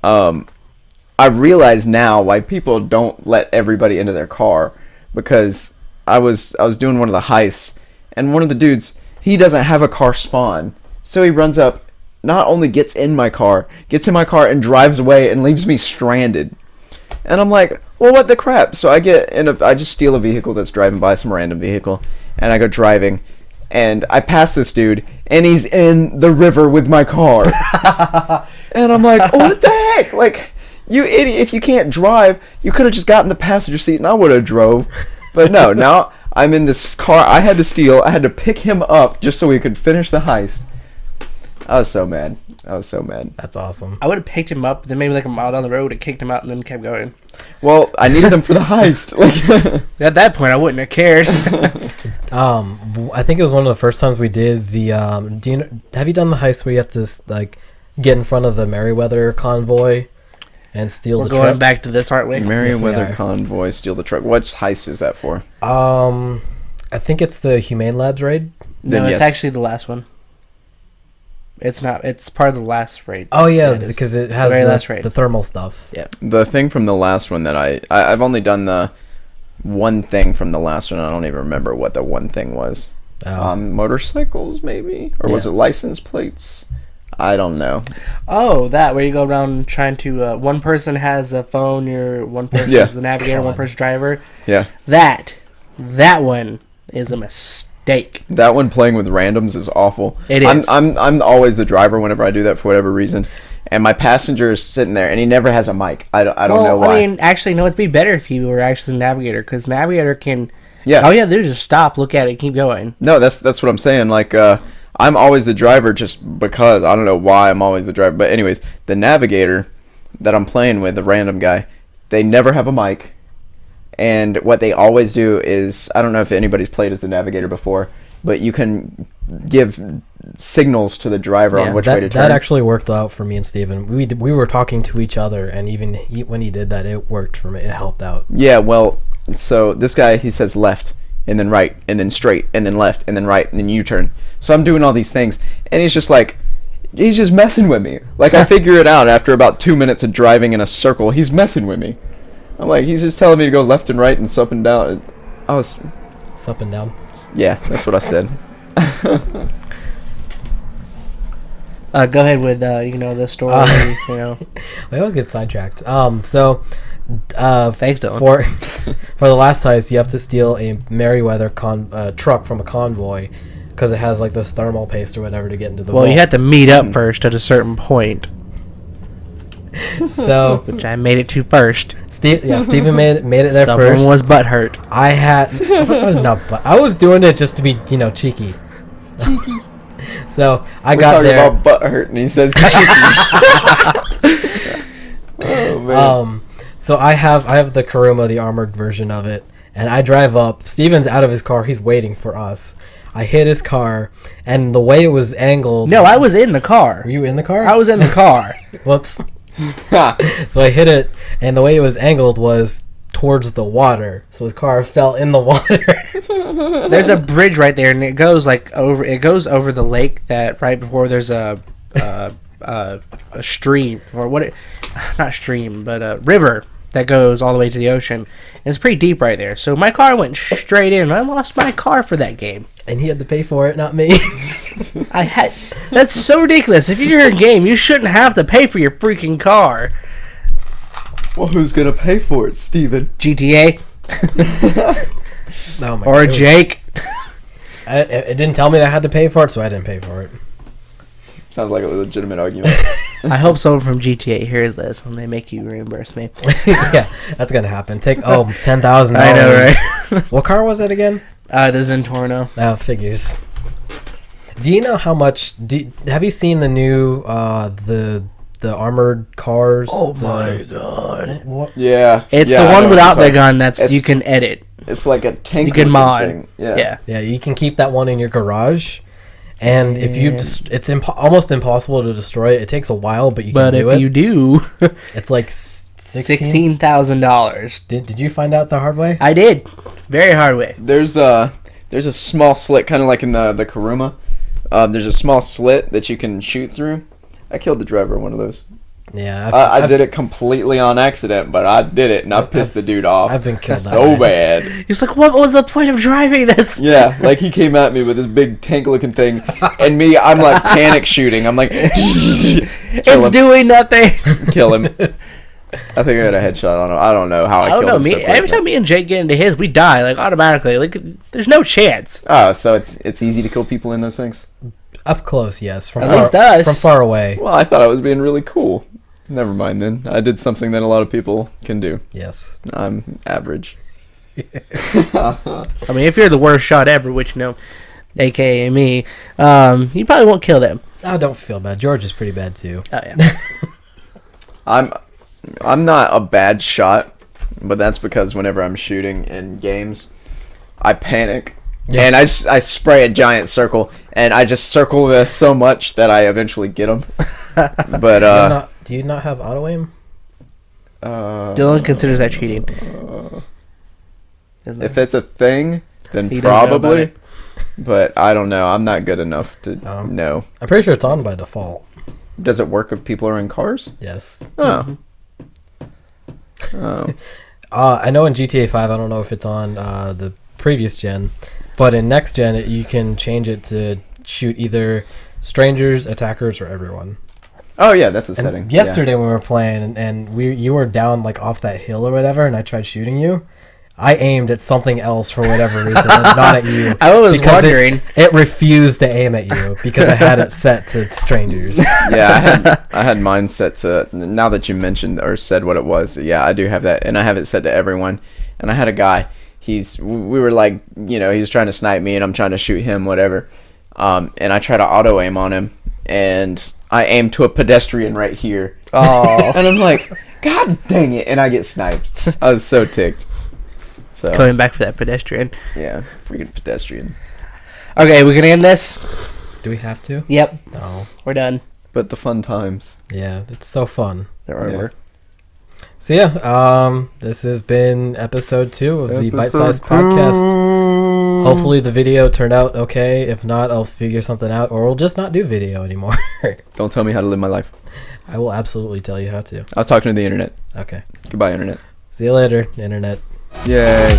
I realize now why people don't let everybody into their car, because I was doing one of the heists, and one of the dudes, he doesn't have a car spawn, so he runs up, not only gets in my car and drives away and leaves me stranded. And I'm like, well, what the crap? So I just steal a vehicle that's driving by, some random vehicle, and I go driving, and I pass this dude, and he's in the river with my car. And I'm like, oh, what the heck? Like, you idiot, if you can't drive, you could have just gotten the passenger seat and I would have drove. But no, now I'm in this car I had to steal. I had to pick him up just so we could finish the heist. I was so mad. That's awesome. I would have picked him up, then maybe like a mile down the road, and kicked him out, and then kept going. Well, I needed him for the heist. Like, At that point, I wouldn't have cared. I think it was one of the first times we did the. Have you done the heist where you have to like get in front of the Merryweather convoy and steal We're the going truck? back to this, aren't we? Merryweather Yes, we are. convoy, steal the truck. What heist is that for? I think it's the Humane Labs raid. No, Then it's yes. actually the last one. It's not. It's part of the last raid. Oh yeah, it is. because it has very last raid. the thermal stuff. Yeah. The thing from the last one that I've only done the one thing from the last one. I don't even remember what the one thing was. Motorcycles, maybe? Or was it Yeah. license plates? I don't know. Oh, that where you go around trying to. One person has a phone. One person Yeah. is the navigator. One person driver. Yeah. That one is a mistake. That one, playing with randoms, is awful. It is. I'm always the driver whenever I do that for whatever reason. And my passenger is sitting there, and he never has a mic. I don't know why. I mean, actually, no, it'd be better if you were actually the navigator, because navigator can. Yeah. All you have to do is just stop, look at it, keep going. No, that's what I'm saying. Like, I'm always the driver just because. I don't know why I'm always the driver. But anyways, the navigator that I'm playing with, the random guy, they never have a mic. And what they always do is, I don't know if anybody's played as the navigator before, but you can give signals to the driver on which way to turn. That actually worked out for me and Steven. We were talking to each other, and even when he did that, it worked for me. It helped out. Yeah, well, so this guy, he says left, and then right, and then straight, and then left, and then right, and then U-turn. So I'm doing all these things, and he's just like, he's just messing with me. Like, I figure it out after about 2 minutes of driving in a circle. He's messing with me. I'm like, he's just telling me to go left and right and up and down. I was... It's up and down. Yeah, that's what I said. Go ahead with the story. I always get sidetracked. Thanks, Dylan. For the last heist, you have to steal a Merryweather truck from a convoy because it has like this thermal paste or whatever to get into the Well, vault. you had to meet up first at a certain point, So which I made it to first. Steven made it there Someone first. was butthurt. I was doing it just to be cheeky. So I We're got talking there. about butt hurt, and he says cheeky. Oh, man. So I have the Kuruma, the armored version of it, and I drive up. Steven's out of his car. He's waiting for us. I hit his car, and the way it was angled. No, I was in the car. Were you in the car? I was in the car. Whoops. So I hit it, and the way it was angled was towards the water. So his car fell in the water. There's a bridge right there, and it goes over. It goes over the lake that right before there's a stream or not stream, but a river that goes all the way to the ocean. And it's pretty deep right there. So my car went straight in. I lost my car for that game. And he had to pay for it, not me. That's so ridiculous. If you're in a game, you shouldn't have to pay for your freaking car. Well, who's gonna pay for it, Steven? GTA Oh my or God. Jake. It didn't tell me that I had to pay for it, so I didn't pay for it. Sounds like a legitimate argument. I hope someone from GTA hears this and they make you reimburse me. Yeah, that's gonna happen. Take $10,000. I know, right? What car was it again? The Zentorno. Oh, figures. Do you know how much? Have you seen the new the armored cars? Oh my god! What? Yeah. It's yeah, the I one know without what the you're gun that's It's- you can edit. It's like a tank. You can looking mod. thing. Yeah. Yeah, you can keep that one in your garage, and if you it's almost impossible to destroy it. It takes a while, but you can But do if it. you do, It's like $16,000. Did you find out the hard way? I did, very hard way. There's a small slit, kind of like in the Kuruma. There's a small slit that you can shoot through. I killed the driver of one of those. Yeah, I did it completely on accident, but I did it, and I pissed the dude off. I've been killed that so way. bad. He was like, "What was the point of driving this?" Yeah, like he came at me with this big tank-looking thing, and me, I'm like panic shooting. I'm like, It's doing nothing. kill him. I think I got a headshot on him. I don't know how I I killed don't know. him. Me every time me and Jake get into his, we die like automatically. Like there's no chance. Oh, so it's easy to kill people in those things? Up close, yes. From At least us. From far away, Well, I thought I was being really cool. Never mind then. I did something that a lot of people can do. yes. I'm average. I mean, if you're the worst shot ever, which AKA me, you probably won't kill them. Oh, don't feel bad. George is pretty bad too. Oh yeah. I'm not a bad shot, but that's because whenever I'm shooting in games, I panic. Yeah. And I spray a giant circle, and I just circle this so much that I eventually get them. But Do you not have auto aim? Dylan considers that cheating. If it's a thing, then He doesn't know about probably. it. But I don't know. I'm not good enough to know. I'm pretty sure it's on by default. Does it work if people are in cars? Yes. Oh. Oh. I know in GTA 5, I don't know if it's on the previous gen, but in next gen, you can change it to shoot either strangers, attackers, or everyone. Oh yeah, that's a And setting. yesterday when we were playing, and you were down like off that hill or whatever, and I tried shooting you. I aimed at something else for whatever reason, and not at you. I was because wondering. It refused to aim at you because I had it set to strangers. Yeah, I had mine set to. Now that you mentioned or said what it was, yeah, I do have that, and I have it set to everyone. And I had a guy. We were like, he was trying to snipe me, and I'm trying to shoot him, whatever. And I try to auto aim on him, and I aim to a pedestrian right here. Oh, And I'm like, God dang it! And I get sniped. I was so ticked. So coming back for that pedestrian. yeah, freaking pedestrian. Okay, we're gonna end this. Do we have to? Yep, No. we're done. But the fun times. Yeah, it's so fun. They're over. So yeah, this has been episode 2 of the Byte Sized Podcast. Hopefully the video turned out okay. If not, I'll figure something out, or we'll just not do video anymore. Don't tell me how to live my life. I will absolutely tell you how to. I was talking to the internet. Okay. Goodbye, internet. See you later, internet. Yay.